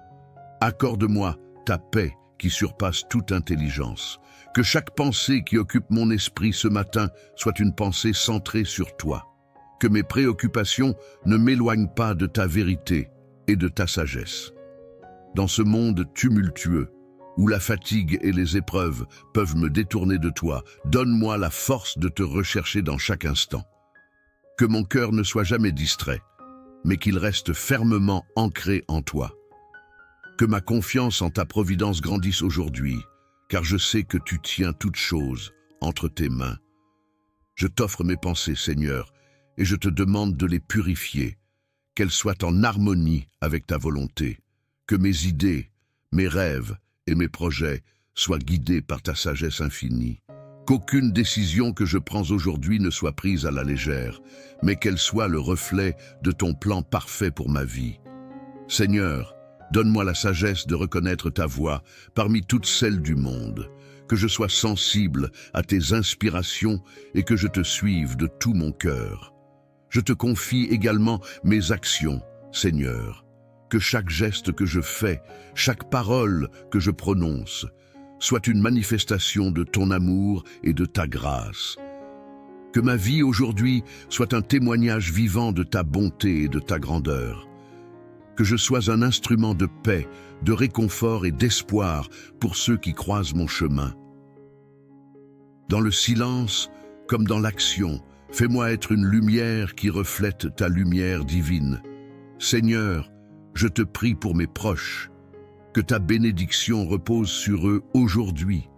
accorde-moi ta paix qui surpasse toute intelligence. Que chaque pensée qui occupe mon esprit ce matin soit une pensée centrée sur toi. Que mes préoccupations ne m'éloignent pas de ta vérité et de ta sagesse. Dans ce monde tumultueux, où la fatigue et les épreuves peuvent me détourner de toi, donne-moi la force de te rechercher dans chaque instant. Que mon cœur ne soit jamais distrait, mais qu'il reste fermement ancré en toi. Que ma confiance en ta providence grandisse aujourd'hui, car je sais que tu tiens toutes choses entre tes mains. Je t'offre mes pensées, Seigneur, et je te demande de les purifier, qu'elles soient en harmonie avec ta volonté, que mes idées, mes rêves et mes projets soient guidés par ta sagesse infinie, qu'aucune décision que je prends aujourd'hui ne soit prise à la légère, mais qu'elle soit le reflet de ton plan parfait pour ma vie. Seigneur, donne-moi la sagesse de reconnaître ta voix parmi toutes celles du monde, que je sois sensible à tes inspirations et que je te suive de tout mon cœur. Je te confie également mes actions, Seigneur, que chaque geste que je fais, chaque parole que je prononce, soit une manifestation de ton amour et de ta grâce. Que ma vie aujourd'hui soit un témoignage vivant de ta bonté et de ta grandeur. que je sois un instrument de paix, de réconfort et d'espoir pour ceux qui croisent mon chemin. Dans le silence, comme dans l'action, fais-moi être une lumière qui reflète ta lumière divine. Seigneur, je te prie pour mes proches, que ta bénédiction repose sur eux aujourd'hui.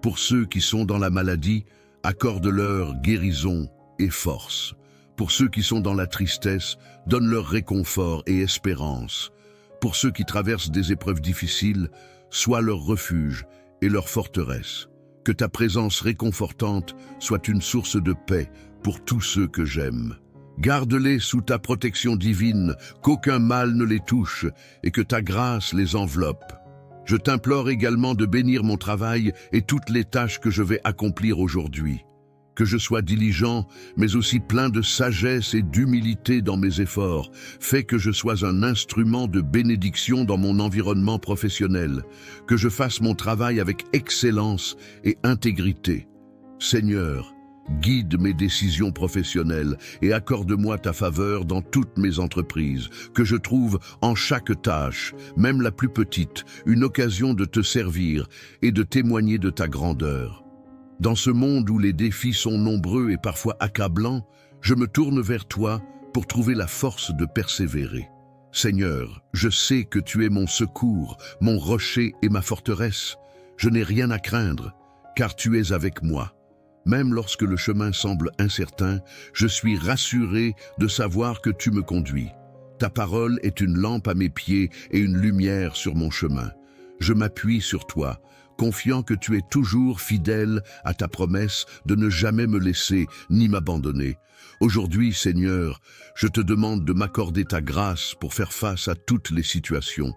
Pour ceux qui sont dans la maladie, accorde-leur guérison et force. Pour ceux qui sont dans la tristesse, donne-leur réconfort et espérance. Pour ceux qui traversent des épreuves difficiles, sois leur refuge et leur forteresse. Que ta présence réconfortante soit une source de paix pour tous ceux que j'aime. Garde-les sous ta protection divine, qu'aucun mal ne les touche et que ta grâce les enveloppe. Je t'implore également de bénir mon travail et toutes les tâches que je vais accomplir aujourd'hui. Que je sois diligent, mais aussi plein de sagesse et d'humilité dans mes efforts. Fais que je sois un instrument de bénédiction dans mon environnement professionnel. Que je fasse mon travail avec excellence et intégrité. Seigneur, guide mes décisions professionnelles et accorde-moi ta faveur dans toutes mes entreprises, que je trouve en chaque tâche, même la plus petite, une occasion de te servir et de témoigner de ta grandeur. Dans ce monde où les défis sont nombreux et parfois accablants, je me tourne vers toi pour trouver la force de persévérer. Seigneur, je sais que tu es mon secours, mon rocher et ma forteresse. Je n'ai rien à craindre, car tu es avec moi. Même lorsque le chemin semble incertain, je suis rassuré de savoir que tu me conduis. Ta parole est une lampe à mes pieds et une lumière sur mon chemin. Je m'appuie sur toi, confiant que tu es toujours fidèle à ta promesse de ne jamais me laisser ni m'abandonner. Aujourd'hui, Seigneur, je te demande de m'accorder ta grâce pour faire face à toutes les situations.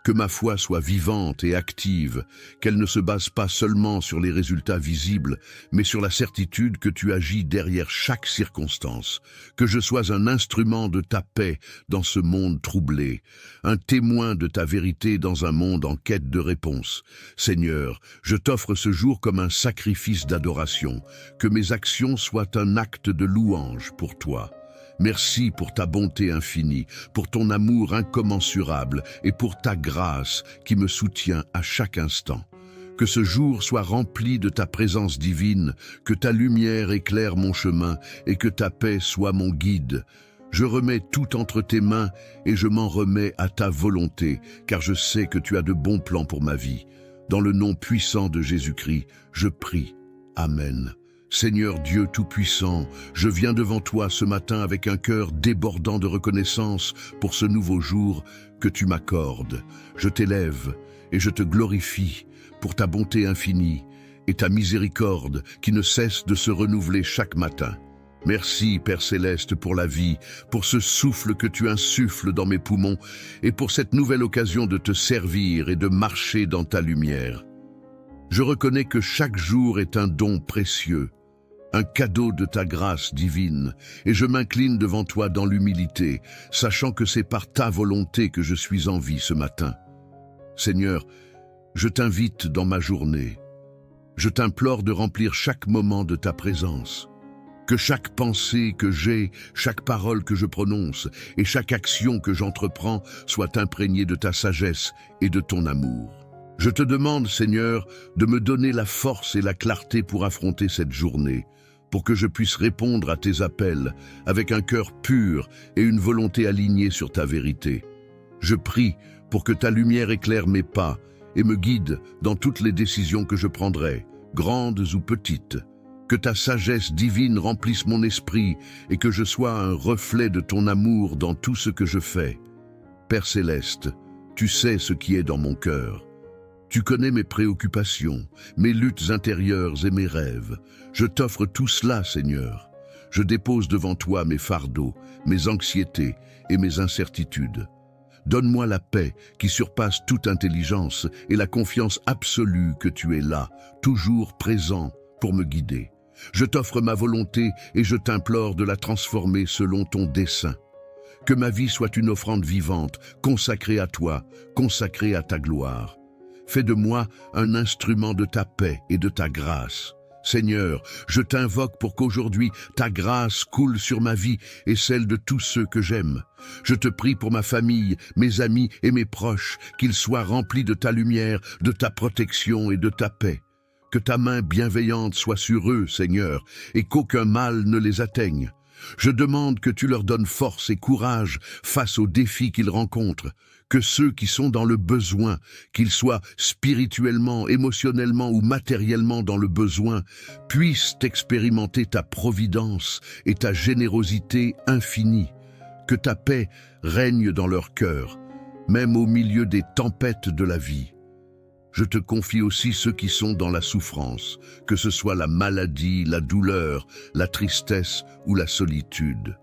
Que ma foi soit vivante et active, qu'elle ne se base pas seulement sur les résultats visibles, mais sur la certitude que tu agis derrière chaque circonstance. Que je sois un instrument de ta paix dans ce monde troublé, un témoin de ta vérité dans un monde en quête de réponse. Seigneur, je t'offre ce jour comme un sacrifice d'adoration, que mes actions soient un acte de louange pour toi. Merci pour ta bonté infinie, pour ton amour incommensurable et pour ta grâce qui me soutient à chaque instant. Que ce jour soit rempli de ta présence divine, que ta lumière éclaire mon chemin et que ta paix soit mon guide. Je remets tout entre tes mains et je m'en remets à ta volonté, car je sais que tu as de bons plans pour ma vie. Dans le nom puissant de Jésus-Christ, je prie. Amen. Seigneur Dieu Tout-Puissant, je viens devant toi ce matin avec un cœur débordant de reconnaissance pour ce nouveau jour que tu m'accordes. Je t'élève et je te glorifie pour ta bonté infinie et ta miséricorde qui ne cesse de se renouveler chaque matin. Merci, Père Céleste, pour la vie, pour ce souffle que tu insuffles dans mes poumons et pour cette nouvelle occasion de te servir et de marcher dans ta lumière. Je reconnais que chaque jour est un don précieux, un cadeau de ta grâce divine, et je m'incline devant toi dans l'humilité, sachant que c'est par ta volonté que je suis en vie ce matin. Seigneur, je t'invite dans ma journée. Je t'implore de remplir chaque moment de ta présence. Que chaque pensée que j'ai, chaque parole que je prononce et chaque action que j'entreprends soit imprégnée de ta sagesse et de ton amour. Je te demande, Seigneur, de me donner la force et la clarté pour affronter cette journée, pour que je puisse répondre à tes appels avec un cœur pur et une volonté alignée sur ta vérité. Je prie pour que ta lumière éclaire mes pas et me guide dans toutes les décisions que je prendrai, grandes ou petites. Que ta sagesse divine remplisse mon esprit et que je sois un reflet de ton amour dans tout ce que je fais. Père Céleste, tu sais ce qui est dans mon cœur. Tu connais mes préoccupations, mes luttes intérieures et mes rêves. Je t'offre tout cela, Seigneur. Je dépose devant toi mes fardeaux, mes anxiétés et mes incertitudes. Donne-moi la paix qui surpasse toute intelligence et la confiance absolue que tu es là, toujours présent pour me guider. Je t'offre ma volonté et je t'implore de la transformer selon ton dessein. Que ma vie soit une offrande vivante, consacrée à toi, consacrée à ta gloire. Fais de moi un instrument de ta paix et de ta grâce. Seigneur, je t'invoque pour qu'aujourd'hui ta grâce coule sur ma vie et celle de tous ceux que j'aime. Je te prie pour ma famille, mes amis et mes proches, qu'ils soient remplis de ta lumière, de ta protection et de ta paix. Que ta main bienveillante soit sur eux, Seigneur, et qu'aucun mal ne les atteigne. Je demande que tu leur donnes force et courage face aux défis qu'ils rencontrent. Que ceux qui sont dans le besoin, qu'ils soient spirituellement, émotionnellement ou matériellement dans le besoin, puissent expérimenter ta providence et ta générosité infinie. Que ta paix règne dans leur cœur, même au milieu des tempêtes de la vie. Je te confie aussi ceux qui sont dans la souffrance, que ce soit la maladie, la douleur, la tristesse ou la solitude.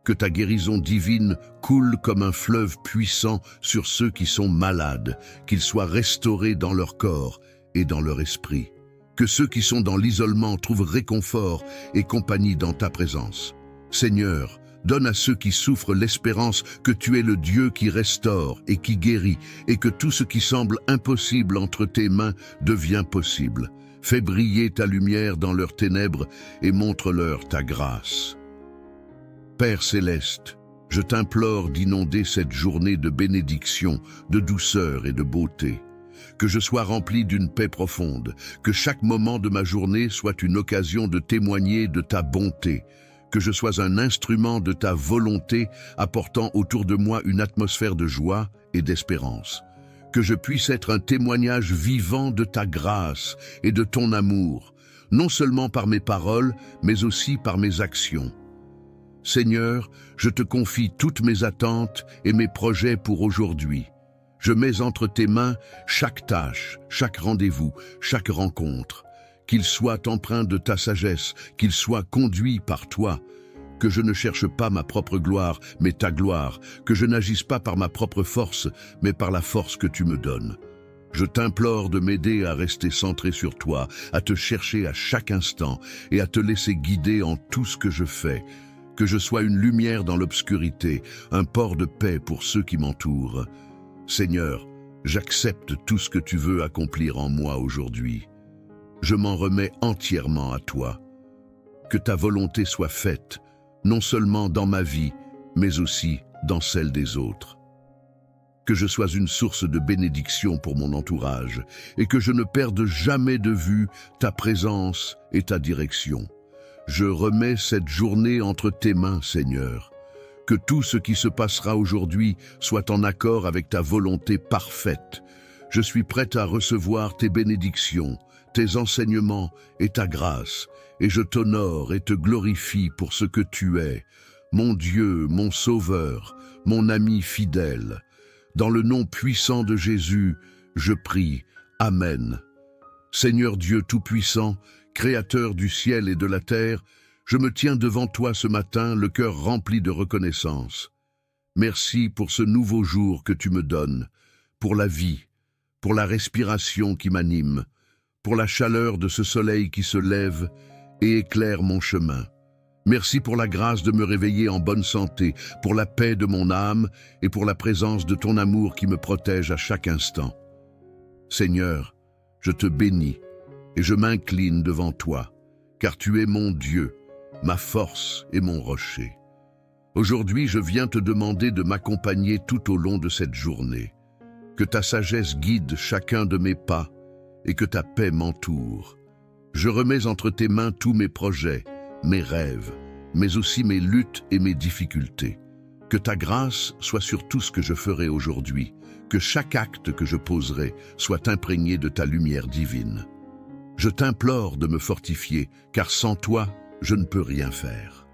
Que ta guérison divine coule comme un fleuve puissant sur ceux qui sont malades, qu'ils soient restaurés dans leur corps et dans leur esprit. Que ceux qui sont dans l'isolement trouvent réconfort et compagnie dans ta présence. Seigneur, donne à ceux qui souffrent l'espérance que tu es le Dieu qui restaure et qui guérit, et que tout ce qui semble impossible entre tes mains devient possible. Fais briller ta lumière dans leurs ténèbres et montre-leur ta grâce. Père céleste, je t'implore d'inonder cette journée de bénédiction, de douceur et de beauté. Que je sois rempli d'une paix profonde, que chaque moment de ma journée soit une occasion de témoigner de ta bonté, que je sois un instrument de ta volonté apportant autour de moi une atmosphère de joie et d'espérance. Que je puisse être un témoignage vivant de ta grâce et de ton amour, non seulement par mes paroles, mais aussi par mes actions. Seigneur, je te confie toutes mes attentes et mes projets pour aujourd'hui. Je mets entre tes mains chaque tâche, chaque rendez-vous, chaque rencontre. Qu'il soit empreint de ta sagesse, qu'il soit conduit par toi. Que je ne cherche pas ma propre gloire, mais ta gloire. Que je n'agisse pas par ma propre force, mais par la force que tu me donnes. Je t'implore de m'aider à rester centré sur toi, à te chercher à chaque instant et à te laisser guider en tout ce que je fais. Que je sois une lumière dans l'obscurité, un port de paix pour ceux qui m'entourent. Seigneur, j'accepte tout ce que tu veux accomplir en moi aujourd'hui. Je m'en remets entièrement à toi. Que ta volonté soit faite, non seulement dans ma vie, mais aussi dans celle des autres. Que je sois une source de bénédiction pour mon entourage et que je ne perde jamais de vue ta présence et ta direction. Je remets cette journée entre tes mains, Seigneur. Que tout ce qui se passera aujourd'hui soit en accord avec ta volonté parfaite. Je suis prête à recevoir tes bénédictions, tes enseignements et ta grâce, et je t'honore et te glorifie pour ce que tu es, mon Dieu, mon Sauveur, mon ami fidèle. Dans le nom puissant de Jésus, je prie. Amen. Seigneur Dieu Tout-Puissant, Créateur du ciel et de la terre, je me tiens devant toi ce matin, le cœur rempli de reconnaissance. Merci pour ce nouveau jour que tu me donnes, pour la vie, pour la respiration qui m'anime, pour la chaleur de ce soleil qui se lève et éclaire mon chemin. Merci pour la grâce de me réveiller en bonne santé, pour la paix de mon âme et pour la présence de ton amour qui me protège à chaque instant. Seigneur, je te bénis et je m'incline devant toi, car tu es mon Dieu, ma force et mon rocher. Aujourd'hui, je viens te demander de m'accompagner tout au long de cette journée. Que ta sagesse guide chacun de mes pas et que ta paix m'entoure. Je remets entre tes mains tous mes projets, mes rêves, mais aussi mes luttes et mes difficultés. Que ta grâce soit sur tout ce que je ferai aujourd'hui, que chaque acte que je poserai soit imprégné de ta lumière divine. Je t'implore de me fortifier, car sans toi, je ne peux rien faire.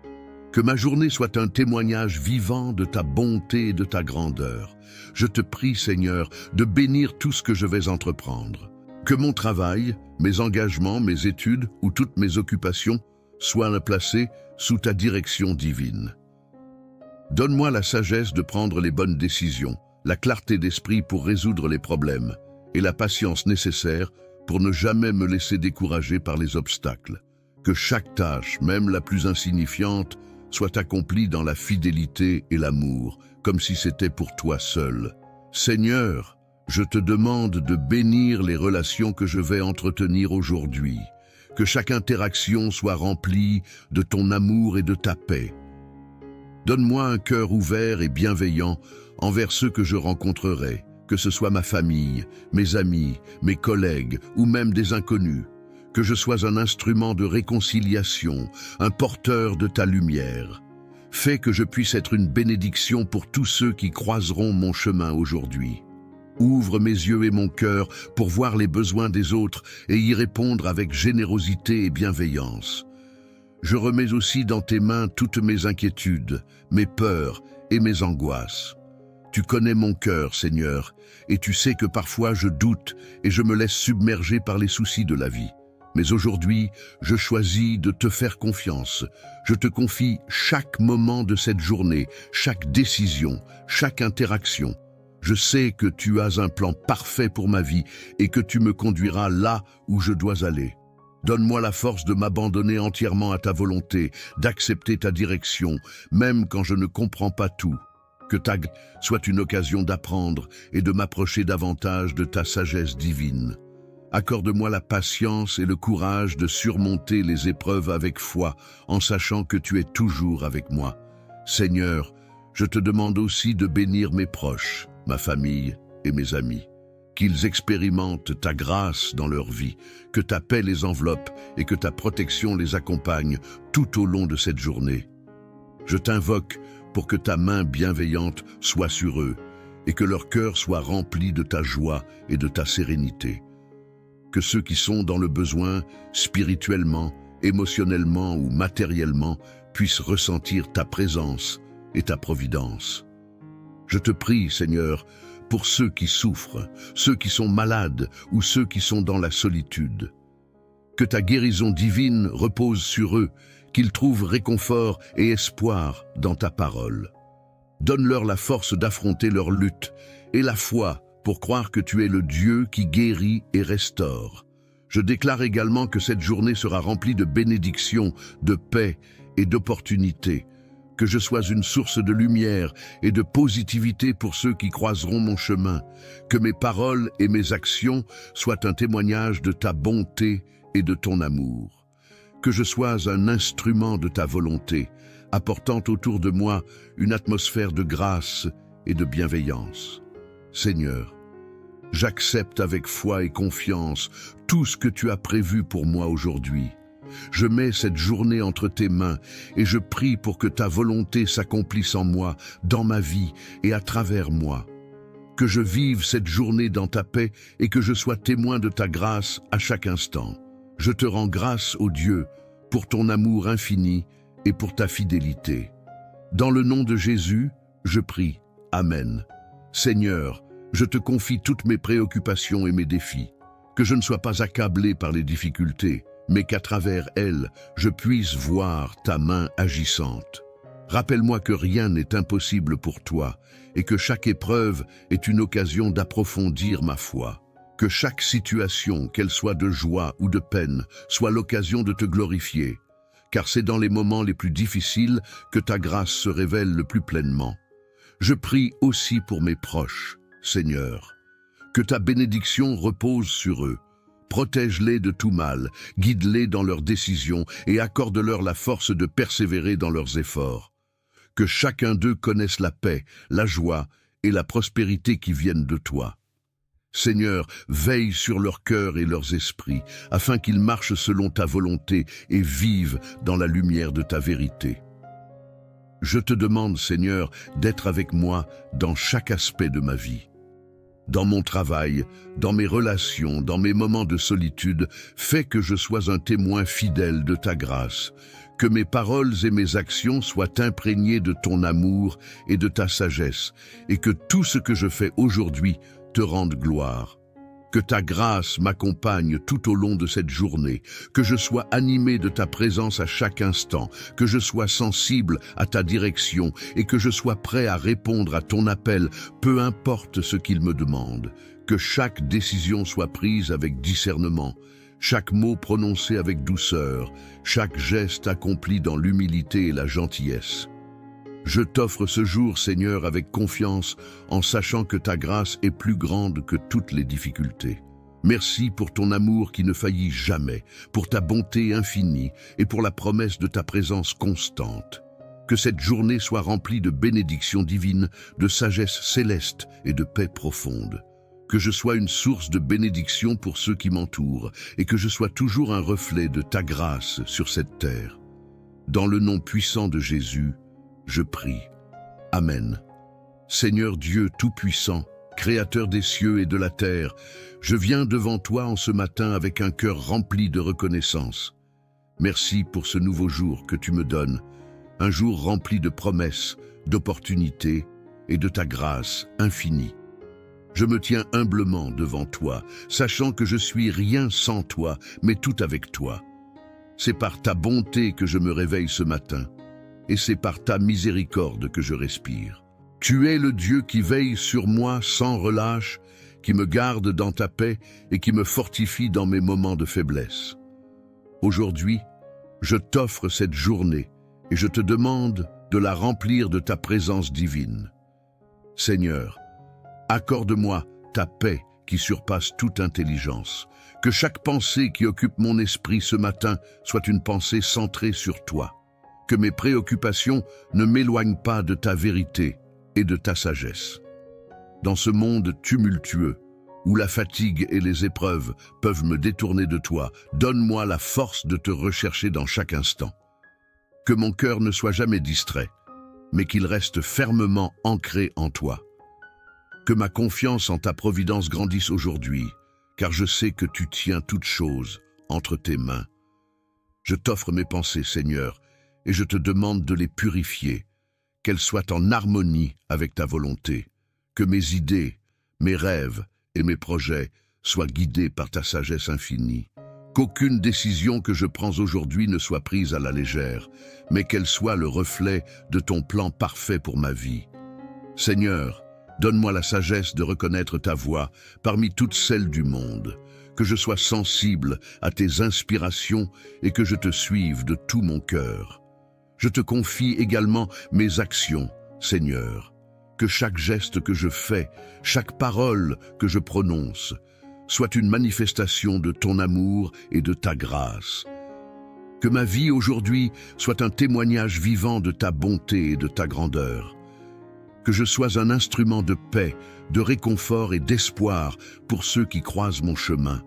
Que ma journée soit un témoignage vivant de ta bonté et de ta grandeur. Je te prie, Seigneur, de bénir tout ce que je vais entreprendre. Que mon travail, mes engagements, mes études ou toutes mes occupations soient placés sous ta direction divine. Donne-moi la sagesse de prendre les bonnes décisions, la clarté d'esprit pour résoudre les problèmes et la patience nécessaire pour ne jamais me laisser décourager par les obstacles. Que chaque tâche, même la plus insignifiante, soit accomplie dans la fidélité et l'amour, comme si c'était pour toi seul. Seigneur, je te demande de bénir les relations que je vais entretenir aujourd'hui. que chaque interaction soit remplie de ton amour et de ta paix. Donne-moi un cœur ouvert et bienveillant envers ceux que je rencontrerai, que ce soit ma famille, mes amis, mes collègues ou même des inconnus. Que je sois un instrument de réconciliation, un porteur de ta lumière. Fais que je puisse être une bénédiction pour tous ceux qui croiseront mon chemin aujourd'hui. Ouvre mes yeux et mon cœur pour voir les besoins des autres et y répondre avec générosité et bienveillance. Je remets aussi dans tes mains toutes mes inquiétudes, mes peurs et mes angoisses. Tu connais mon cœur, Seigneur, et tu sais que parfois je doute et je me laisse submerger par les soucis de la vie. Mais aujourd'hui, je choisis de te faire confiance. Je te confie chaque moment de cette journée, chaque décision, chaque interaction. Je sais que tu as un plan parfait pour ma vie et que tu me conduiras là où je dois aller. Donne-moi la force de m'abandonner entièrement à ta volonté, d'accepter ta direction, même quand je ne comprends pas tout. Que ta grâce soit une occasion d'apprendre et de m'approcher davantage de ta sagesse divine. Accorde-moi la patience et le courage de surmonter les épreuves avec foi, en sachant que tu es toujours avec moi. Seigneur, je te demande aussi de bénir mes proches, ma famille et mes amis. Qu'ils expérimentent ta grâce dans leur vie, que ta paix les enveloppe et que ta protection les accompagne tout au long de cette journée. Je t'invoque pour que ta main bienveillante soit sur eux et que leur cœur soit rempli de ta joie et de ta sérénité. Que ceux qui sont dans le besoin, spirituellement, émotionnellement ou matériellement, puissent ressentir ta présence et ta providence. Je te prie, Seigneur, pour ceux qui souffrent, ceux qui sont malades ou ceux qui sont dans la solitude. Que ta guérison divine repose sur eux, qu'ils trouvent réconfort et espoir dans ta parole. Donne-leur la force d'affronter leur lutte et la foi pour croire que tu es le Dieu qui guérit et restaure. Je déclare également que cette journée sera remplie de bénédictions, de paix et d'opportunités. Que je sois une source de lumière et de positivité pour ceux qui croiseront mon chemin. Que mes paroles et mes actions soient un témoignage de ta bonté et de ton amour. Que je sois un instrument de ta volonté, apportant autour de moi une atmosphère de grâce et de bienveillance. Seigneur, j'accepte avec foi et confiance tout ce que tu as prévu pour moi aujourd'hui. Je mets cette journée entre tes mains et je prie pour que ta volonté s'accomplisse en moi, dans ma vie et à travers moi. Que je vive cette journée dans ta paix et que je sois témoin de ta grâce à chaque instant. Je te rends grâce, ô Dieu, pour ton amour infini et pour ta fidélité. Dans le nom de Jésus, je prie. Amen. Seigneur, je te confie toutes mes préoccupations et mes défis. Que je ne sois pas accablé par les difficultés, mais qu'à travers elles, je puisse voir ta main agissante. Rappelle-moi que rien n'est impossible pour toi et que chaque épreuve est une occasion d'approfondir ma foi. Que chaque situation, qu'elle soit de joie ou de peine, soit l'occasion de te glorifier, car c'est dans les moments les plus difficiles que ta grâce se révèle le plus pleinement. Je prie aussi pour mes proches, Seigneur. Que ta bénédiction repose sur eux. Protège-les de tout mal, guide-les dans leurs décisions et accorde-leur la force de persévérer dans leurs efforts. Que chacun d'eux connaisse la paix, la joie et la prospérité qui viennent de toi. Seigneur, veille sur leur cœur et leurs esprits, afin qu'ils marchent selon ta volonté et vivent dans la lumière de ta vérité. Je te demande, Seigneur, d'être avec moi dans chaque aspect de ma vie. Dans mon travail, dans mes relations, dans mes moments de solitude, fais que je sois un témoin fidèle de ta grâce, que mes paroles et mes actions soient imprégnées de ton amour et de ta sagesse, et que tout ce que je fais aujourd'hui te rende gloire. Que ta grâce m'accompagne tout au long de cette journée, que je sois animé de ta présence à chaque instant, que je sois sensible à ta direction et que je sois prêt à répondre à ton appel, peu importe ce qu'il me demande. Que chaque décision soit prise avec discernement, chaque mot prononcé avec douceur, chaque geste accompli dans l'humilité et la gentillesse. Je t'offre ce jour, Seigneur, avec confiance, en sachant que ta grâce est plus grande que toutes les difficultés. Merci pour ton amour qui ne faillit jamais, pour ta bonté infinie et pour la promesse de ta présence constante. Que cette journée soit remplie de bénédictions divines, de sagesse céleste et de paix profonde. Que je sois une source de bénédiction pour ceux qui m'entourent et que je sois toujours un reflet de ta grâce sur cette terre. Dans le nom puissant de Jésus, je prie. Amen. Seigneur Dieu Tout-Puissant, Créateur des cieux et de la terre, je viens devant toi en ce matin avec un cœur rempli de reconnaissance. Merci pour ce nouveau jour que tu me donnes, un jour rempli de promesses, d'opportunités et de ta grâce infinie. Je me tiens humblement devant toi, sachant que je suis rien sans toi, mais tout avec toi. C'est par ta bonté que je me réveille ce matin, et c'est par ta miséricorde que je respire. Tu es le Dieu qui veille sur moi sans relâche, qui me garde dans ta paix et qui me fortifie dans mes moments de faiblesse. Aujourd'hui, je t'offre cette journée et je te demande de la remplir de ta présence divine. Seigneur, accorde-moi ta paix qui surpasse toute intelligence. Que chaque pensée qui occupe mon esprit ce matin soit une pensée centrée sur toi. Que mes préoccupations ne m'éloignent pas de ta vérité et de ta sagesse. Dans ce monde tumultueux, où la fatigue et les épreuves peuvent me détourner de toi, donne-moi la force de te rechercher dans chaque instant. Que mon cœur ne soit jamais distrait, mais qu'il reste fermement ancré en toi. Que ma confiance en ta providence grandisse aujourd'hui, car je sais que tu tiens toutes choses entre tes mains. Je t'offre mes pensées, Seigneur, et je te demande de les purifier, qu'elles soient en harmonie avec ta volonté, que mes idées, mes rêves et mes projets soient guidés par ta sagesse infinie. Qu'aucune décision que je prends aujourd'hui ne soit prise à la légère, mais qu'elle soit le reflet de ton plan parfait pour ma vie. Seigneur, donne-moi la sagesse de reconnaître ta voix parmi toutes celles du monde, que je sois sensible à tes inspirations et que je te suive de tout mon cœur. Je te confie également mes actions, Seigneur, que chaque geste que je fais, chaque parole que je prononce, soit une manifestation de ton amour et de ta grâce. Que ma vie aujourd'hui soit un témoignage vivant de ta bonté et de ta grandeur. Que je sois un instrument de paix, de réconfort et d'espoir pour ceux qui croisent mon chemin.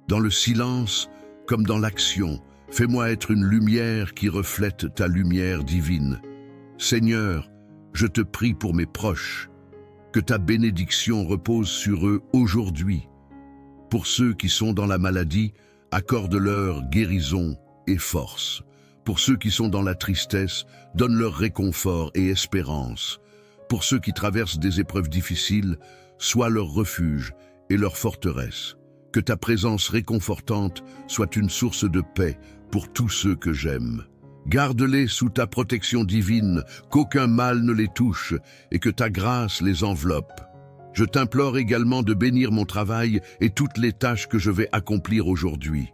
Dans le silence, comme dans l'action, fais-moi être une lumière qui reflète ta lumière divine. Seigneur, je te prie pour mes proches, que ta bénédiction repose sur eux aujourd'hui. Pour ceux qui sont dans la maladie, accorde-leur guérison et force. Pour ceux qui sont dans la tristesse, donne-leur réconfort et espérance. Pour ceux qui traversent des épreuves difficiles, sois leur refuge et leur forteresse. Que ta présence réconfortante soit une source de paix pour tous ceux que j'aime. Garde-les sous ta protection divine, qu'aucun mal ne les touche et que ta grâce les enveloppe. Je t'implore également de bénir mon travail et toutes les tâches que je vais accomplir aujourd'hui.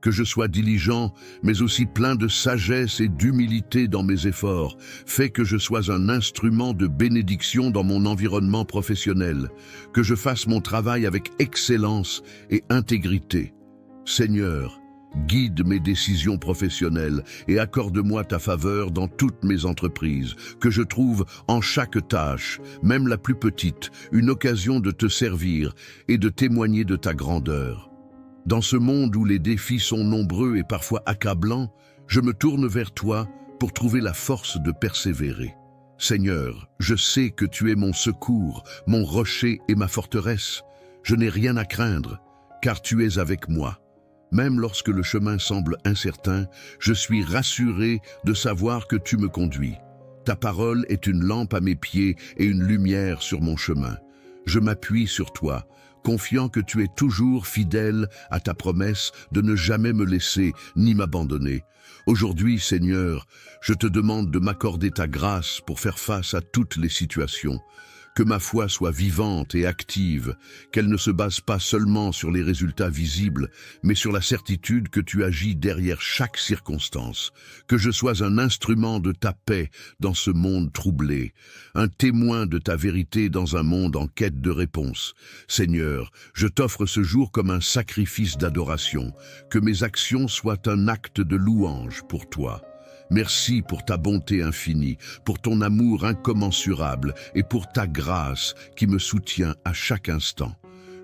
Que je sois diligent, mais aussi plein de sagesse et d'humilité dans mes efforts. Fais que je sois un instrument de bénédiction dans mon environnement professionnel. Que je fasse mon travail avec excellence et intégrité. Seigneur, guide mes décisions professionnelles et accorde-moi ta faveur dans toutes mes entreprises. Que je trouve en chaque tâche, même la plus petite, une occasion de te servir et de témoigner de ta grandeur. Dans ce monde où les défis sont nombreux et parfois accablants, je me tourne vers toi pour trouver la force de persévérer. Seigneur, je sais que tu es mon secours, mon rocher et ma forteresse. Je n'ai rien à craindre, car tu es avec moi. Même lorsque le chemin semble incertain, je suis rassuré de savoir que tu me conduis. Ta parole est une lampe à mes pieds et une lumière sur mon chemin. Je m'appuie sur toi, confiant que tu es toujours fidèle à ta promesse de ne jamais me laisser ni m'abandonner. Aujourd'hui, Seigneur, je te demande de m'accorder ta grâce pour faire face à toutes les situations. que ma foi soit vivante et active, qu'elle ne se base pas seulement sur les résultats visibles, mais sur la certitude que tu agis derrière chaque circonstance, que je sois un instrument de ta paix dans ce monde troublé, un témoin de ta vérité dans un monde en quête de réponse. Seigneur, je t'offre ce jour comme un sacrifice d'adoration, que mes actions soient un acte de louange pour toi. Merci pour ta bonté infinie, pour ton amour incommensurable et pour ta grâce qui me soutient à chaque instant.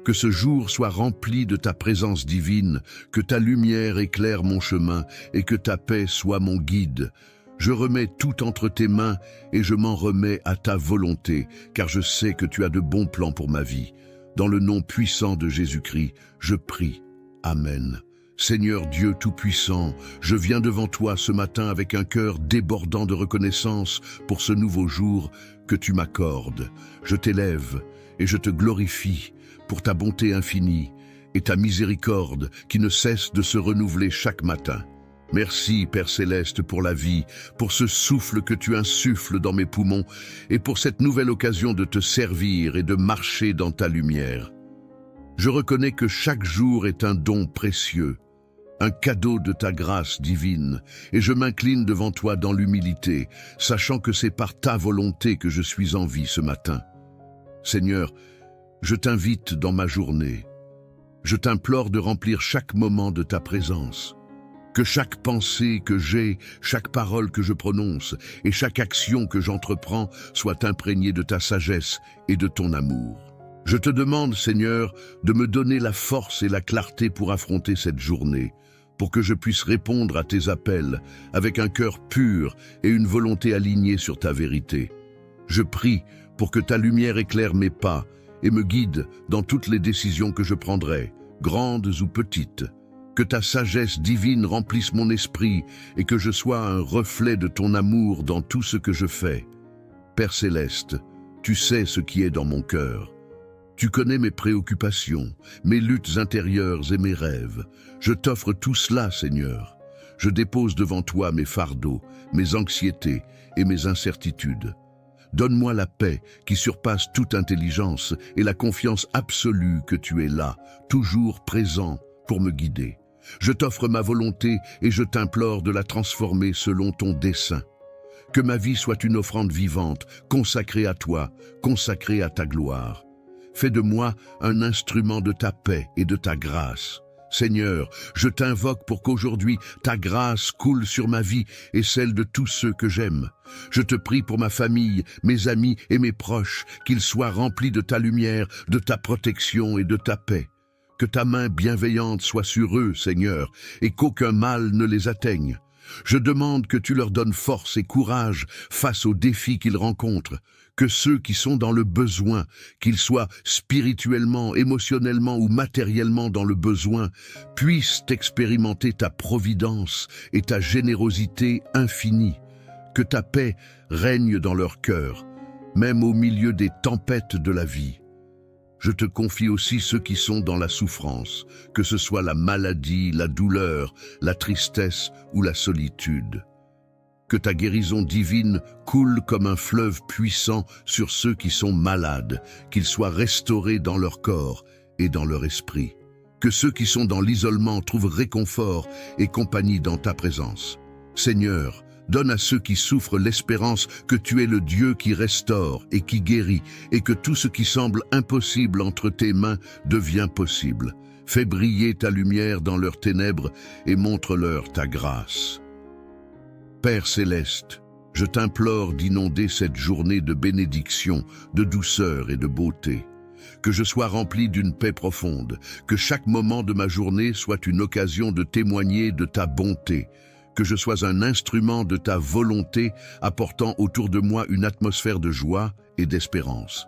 Que ce jour soit rempli de ta présence divine, que ta lumière éclaire mon chemin et que ta paix soit mon guide. Je remets tout entre tes mains et je m'en remets à ta volonté, car je sais que tu as de bons plans pour ma vie. Dans le nom puissant de Jésus-Christ, je prie. Amen. Seigneur Dieu Tout-Puissant, je viens devant toi ce matin avec un cœur débordant de reconnaissance pour ce nouveau jour que tu m'accordes. Je t'élève et je te glorifie pour ta bonté infinie et ta miséricorde qui ne cesse de se renouveler chaque matin. Merci, Père Céleste, pour la vie, pour ce souffle que tu insuffles dans mes poumons et pour cette nouvelle occasion de te servir et de marcher dans ta lumière. Je reconnais que chaque jour est un don précieux, un cadeau de ta grâce divine, et je m'incline devant toi dans l'humilité, sachant que c'est par ta volonté que je suis en vie ce matin. Seigneur, je t'invite dans ma journée. Je t'implore de remplir chaque moment de ta présence. Que chaque pensée que j'ai, chaque parole que je prononce et chaque action que j'entreprends soit imprégnée de ta sagesse et de ton amour. Je te demande, Seigneur, de me donner la force et la clarté pour affronter cette journée, pour que je puisse répondre à tes appels avec un cœur pur et une volonté alignée sur ta vérité. Je prie pour que ta lumière éclaire mes pas et me guide dans toutes les décisions que je prendrai, grandes ou petites. Que ta sagesse divine remplisse mon esprit et que je sois un reflet de ton amour dans tout ce que je fais. Père Céleste, tu sais ce qui est dans mon cœur. Tu connais mes préoccupations, mes luttes intérieures et mes rêves. Je t'offre tout cela, Seigneur. Je dépose devant toi mes fardeaux, mes anxiétés et mes incertitudes. Donne-moi la paix qui surpasse toute intelligence et la confiance absolue que tu es là, toujours présent pour me guider. Je t'offre ma volonté et je t'implore de la transformer selon ton dessein. Que ma vie soit une offrande vivante, consacrée à toi, consacrée à ta gloire. Fais de moi un instrument de ta paix et de ta grâce. Seigneur, je t'invoque pour qu'aujourd'hui ta grâce coule sur ma vie et celle de tous ceux que j'aime. Je te prie pour ma famille, mes amis et mes proches, qu'ils soient remplis de ta lumière, de ta protection et de ta paix. Que ta main bienveillante soit sur eux, Seigneur, et qu'aucun mal ne les atteigne. Je demande que tu leur donnes force et courage face aux défis qu'ils rencontrent. Que ceux qui sont dans le besoin, qu'ils soient spirituellement, émotionnellement ou matériellement dans le besoin, puissent expérimenter ta providence et ta générosité infinie. Que ta paix règne dans leur cœur, même au milieu des tempêtes de la vie. Je te confie aussi ceux qui sont dans la souffrance, que ce soit la maladie, la douleur, la tristesse ou la solitude. Que ta guérison divine coule comme un fleuve puissant sur ceux qui sont malades, qu'ils soient restaurés dans leur corps et dans leur esprit. Que ceux qui sont dans l'isolement trouvent réconfort et compagnie dans ta présence. Seigneur, donne à ceux qui souffrent l'espérance que tu es le Dieu qui restaure et qui guérit, et que tout ce qui semble impossible entre tes mains devient possible. Fais briller ta lumière dans leurs ténèbres et montre-leur ta grâce. Père Céleste, je t'implore d'inonder cette journée de bénédiction, de douceur et de beauté. Que je sois rempli d'une paix profonde, que chaque moment de ma journée soit une occasion de témoigner de ta bonté, que je sois un instrument de ta volonté apportant autour de moi une atmosphère de joie et d'espérance.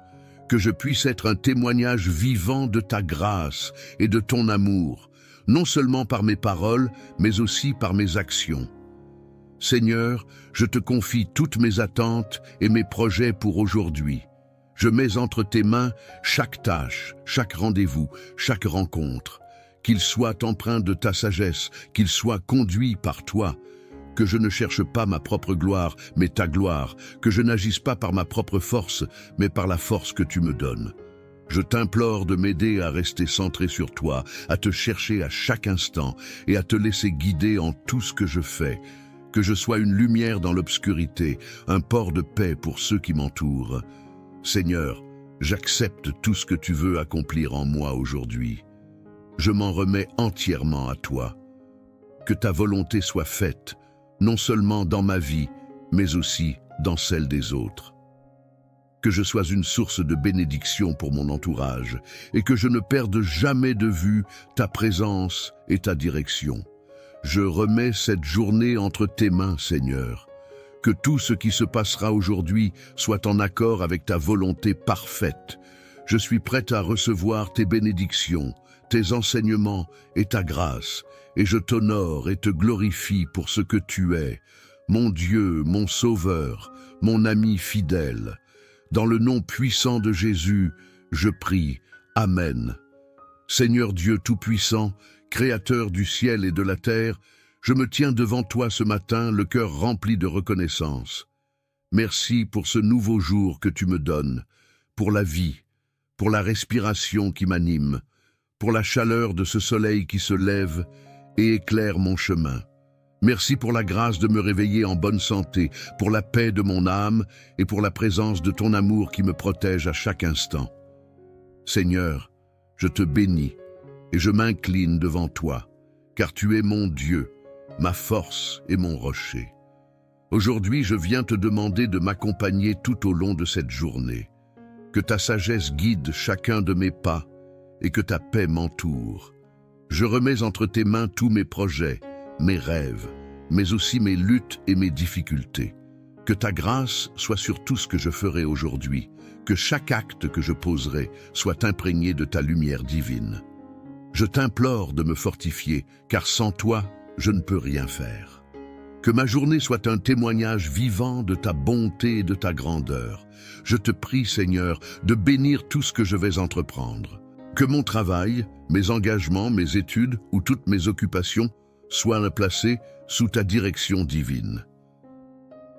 Que je puisse être un témoignage vivant de ta grâce et de ton amour, non seulement par mes paroles, mais aussi par mes actions. Seigneur, je te confie toutes mes attentes et mes projets pour aujourd'hui. Je mets entre tes mains chaque tâche, chaque rendez-vous, chaque rencontre. Qu'il soit empreint de ta sagesse, qu'il soit conduit par toi. que je ne cherche pas ma propre gloire, mais ta gloire, que je n'agisse pas par ma propre force, mais par la force que tu me donnes. Je t'implore de m'aider à rester centré sur toi, à te chercher à chaque instant et à te laisser guider en tout ce que je fais, que je sois une lumière dans l'obscurité, un port de paix pour ceux qui m'entourent. Seigneur, j'accepte tout ce que tu veux accomplir en moi aujourd'hui. Je m'en remets entièrement à toi. Que ta volonté soit faite, non seulement dans ma vie, mais aussi dans celle des autres. Que je sois une source de bénédiction pour mon entourage et que je ne perde jamais de vue ta présence et ta direction. Je remets cette journée entre tes mains, Seigneur. Que tout ce qui se passera aujourd'hui soit en accord avec ta volonté parfaite. Je suis prête à recevoir tes bénédictions, tes enseignements et ta grâce, et je t'honore et te glorifie pour ce que tu es, mon Dieu, mon Sauveur, mon ami fidèle. Dans le nom puissant de Jésus, je prie. Amen. Seigneur Dieu Tout-Puissant, Créateur du ciel et de la terre, je me tiens devant toi ce matin, le cœur rempli de reconnaissance. Merci pour ce nouveau jour que tu me donnes, pour la vie, pour la respiration qui m'anime, pour la chaleur de ce soleil qui se lève et éclaire mon chemin. Merci pour la grâce de me réveiller en bonne santé, pour la paix de mon âme et pour la présence de ton amour qui me protège à chaque instant. Seigneur, je te bénis et je m'incline devant toi, car tu es mon Dieu, ma force et mon rocher. Aujourd'hui, je viens te demander de m'accompagner tout au long de cette journée. Que ta sagesse guide chacun de mes pas et que ta paix m'entoure. Je remets entre tes mains tous mes projets, mes rêves, mais aussi mes luttes et mes difficultés. Que ta grâce soit sur tout ce que je ferai aujourd'hui, que chaque acte que je poserai soit imprégné de ta lumière divine. Je t'implore de me fortifier, car sans toi, je ne peux rien faire. Que ma journée soit un témoignage vivant de ta bonté et de ta grandeur. Je te prie, Seigneur, de bénir tout ce que je vais entreprendre. Que mon travail, mes engagements, mes études ou toutes mes occupations soient placés sous ta direction divine.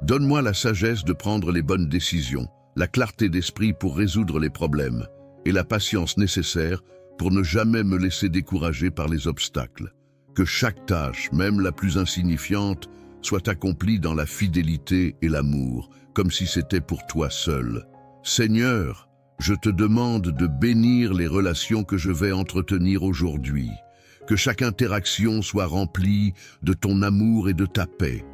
Donne-moi la sagesse de prendre les bonnes décisions, la clarté d'esprit pour résoudre les problèmes et la patience nécessaire pour ne jamais me laisser décourager par les obstacles. Que chaque tâche, même la plus insignifiante, soit accomplie dans la fidélité et l'amour, comme si c'était pour toi seul. Seigneur, je te demande de bénir les relations que je vais entretenir aujourd'hui. Que chaque interaction soit remplie de ton amour et de ta paix.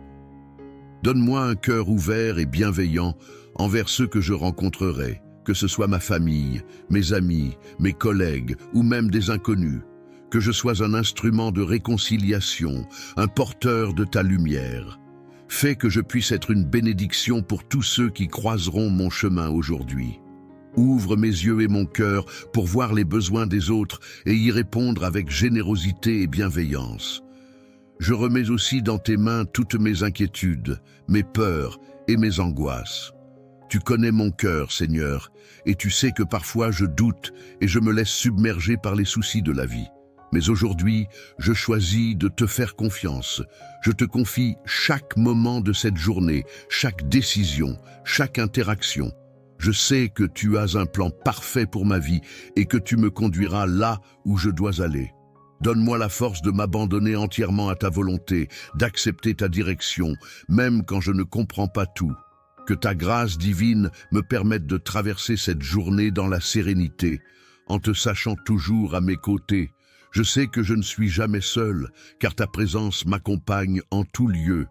Donne-moi un cœur ouvert et bienveillant envers ceux que je rencontrerai, que ce soit ma famille, mes amis, mes collègues ou même des inconnus. Que je sois un instrument de réconciliation, un porteur de ta lumière. Fais que je puisse être une bénédiction pour tous ceux qui croiseront mon chemin aujourd'hui. Ouvre mes yeux et mon cœur pour voir les besoins des autres et y répondre avec générosité et bienveillance. Je remets aussi dans tes mains toutes mes inquiétudes, mes peurs et mes angoisses. Tu connais mon cœur, Seigneur, et tu sais que parfois je doute et je me laisse submerger par les soucis de la vie. Mais aujourd'hui, je choisis de te faire confiance. Je te confie chaque moment de cette journée, chaque décision, chaque interaction. Je sais que tu as un plan parfait pour ma vie et que tu me conduiras là où je dois aller. Donne-moi la force de m'abandonner entièrement à ta volonté, d'accepter ta direction, même quand je ne comprends pas tout. Que ta grâce divine me permette de traverser cette journée dans la sérénité, en te sachant toujours à mes côtés. Je sais que je ne suis jamais seul, car ta présence m'accompagne en tout lieu.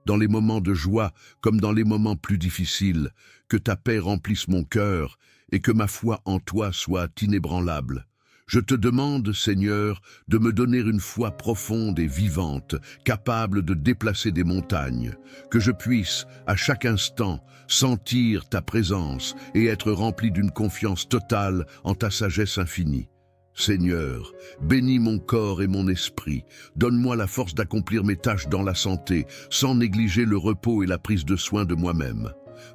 Dans les moments de joie comme dans les moments plus difficiles, que ta paix remplisse mon cœur et que ma foi en toi soit inébranlable. Je te demande, Seigneur, de me donner une foi profonde et vivante, capable de déplacer des montagnes, que je puisse, à chaque instant, sentir ta présence et être rempli d'une confiance totale en ta sagesse infinie. Seigneur, bénis mon corps et mon esprit, donne-moi la force d'accomplir mes tâches dans la santé, sans négliger le repos et la prise de soin de moi-même.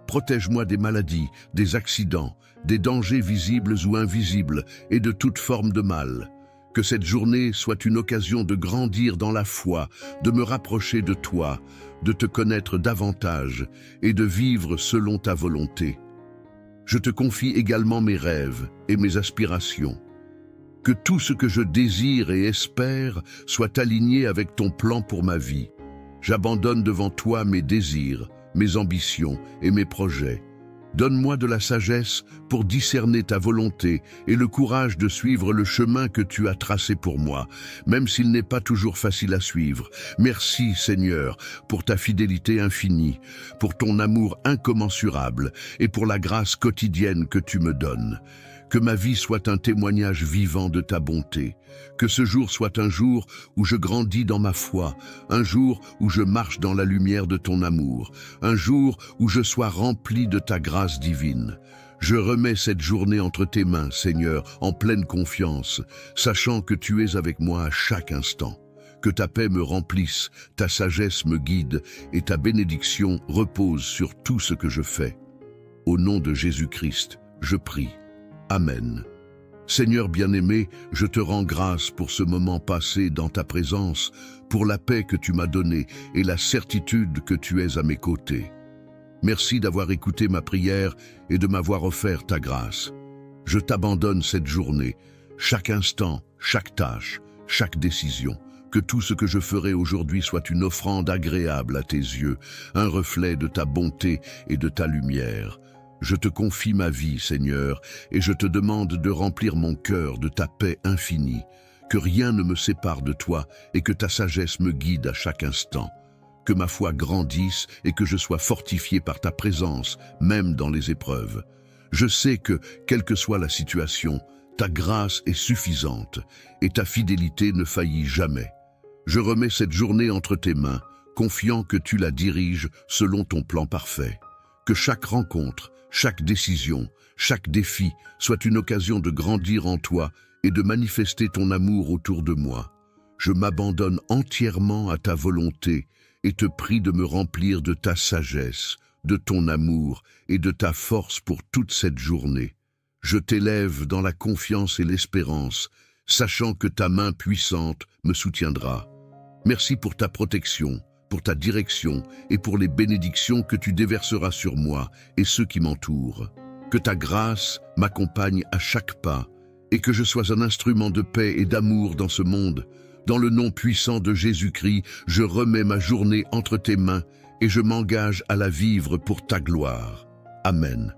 Protège-moi des maladies, des accidents, des dangers visibles ou invisibles et de toute forme de mal. Que cette journée soit une occasion de grandir dans la foi, de me rapprocher de toi, de te connaître davantage et de vivre selon ta volonté. Je te confie également mes rêves et mes aspirations. Que tout ce que je désire et espère soit aligné avec ton plan pour ma vie. J'abandonne devant toi mes désirs, mes ambitions et mes projets. Donne-moi de la sagesse pour discerner ta volonté et le courage de suivre le chemin que tu as tracé pour moi, même s'il n'est pas toujours facile à suivre. Merci, Seigneur, pour ta fidélité infinie, pour ton amour incommensurable et pour la grâce quotidienne que tu me donnes. Que ma vie soit un témoignage vivant de ta bonté. Que ce jour soit un jour où je grandis dans ma foi, un jour où je marche dans la lumière de ton amour, un jour où je sois rempli de ta grâce divine. Je remets cette journée entre tes mains, Seigneur, en pleine confiance, sachant que tu es avec moi à chaque instant. Que ta paix me remplisse, ta sagesse me guide et ta bénédiction repose sur tout ce que je fais. Au nom de Jésus-Christ, je prie. Amen. Seigneur bien-aimé, je te rends grâce pour ce moment passé dans ta présence, pour la paix que tu m'as donnée et la certitude que tu es à mes côtés. Merci d'avoir écouté ma prière et de m'avoir offert ta grâce. Je t'abandonne cette journée, chaque instant, chaque tâche, chaque décision. Que tout ce que je ferai aujourd'hui soit une offrande agréable à tes yeux, un reflet de ta bonté et de ta lumière. Je te confie ma vie, Seigneur, et je te demande de remplir mon cœur de ta paix infinie. Que rien ne me sépare de toi et que ta sagesse me guide à chaque instant. Que ma foi grandisse et que je sois fortifié par ta présence, même dans les épreuves. Je sais que, quelle que soit la situation, ta grâce est suffisante et ta fidélité ne faillit jamais. Je remets cette journée entre tes mains, confiant que tu la diriges selon ton plan parfait. Que chaque rencontre, chaque décision, chaque défi soit une occasion de grandir en toi et de manifester ton amour autour de moi. Je m'abandonne entièrement à ta volonté et te prie de me remplir de ta sagesse, de ton amour et de ta force pour toute cette journée. Je t'élève dans la confiance et l'espérance, sachant que ta main puissante me soutiendra. Merci pour ta protection, pour ta direction et pour les bénédictions que tu déverseras sur moi et ceux qui m'entourent. Que ta grâce m'accompagne à chaque pas et que je sois un instrument de paix et d'amour dans ce monde. Dans le nom puissant de Jésus-Christ, je remets ma journée entre tes mains et je m'engage à la vivre pour ta gloire. Amen.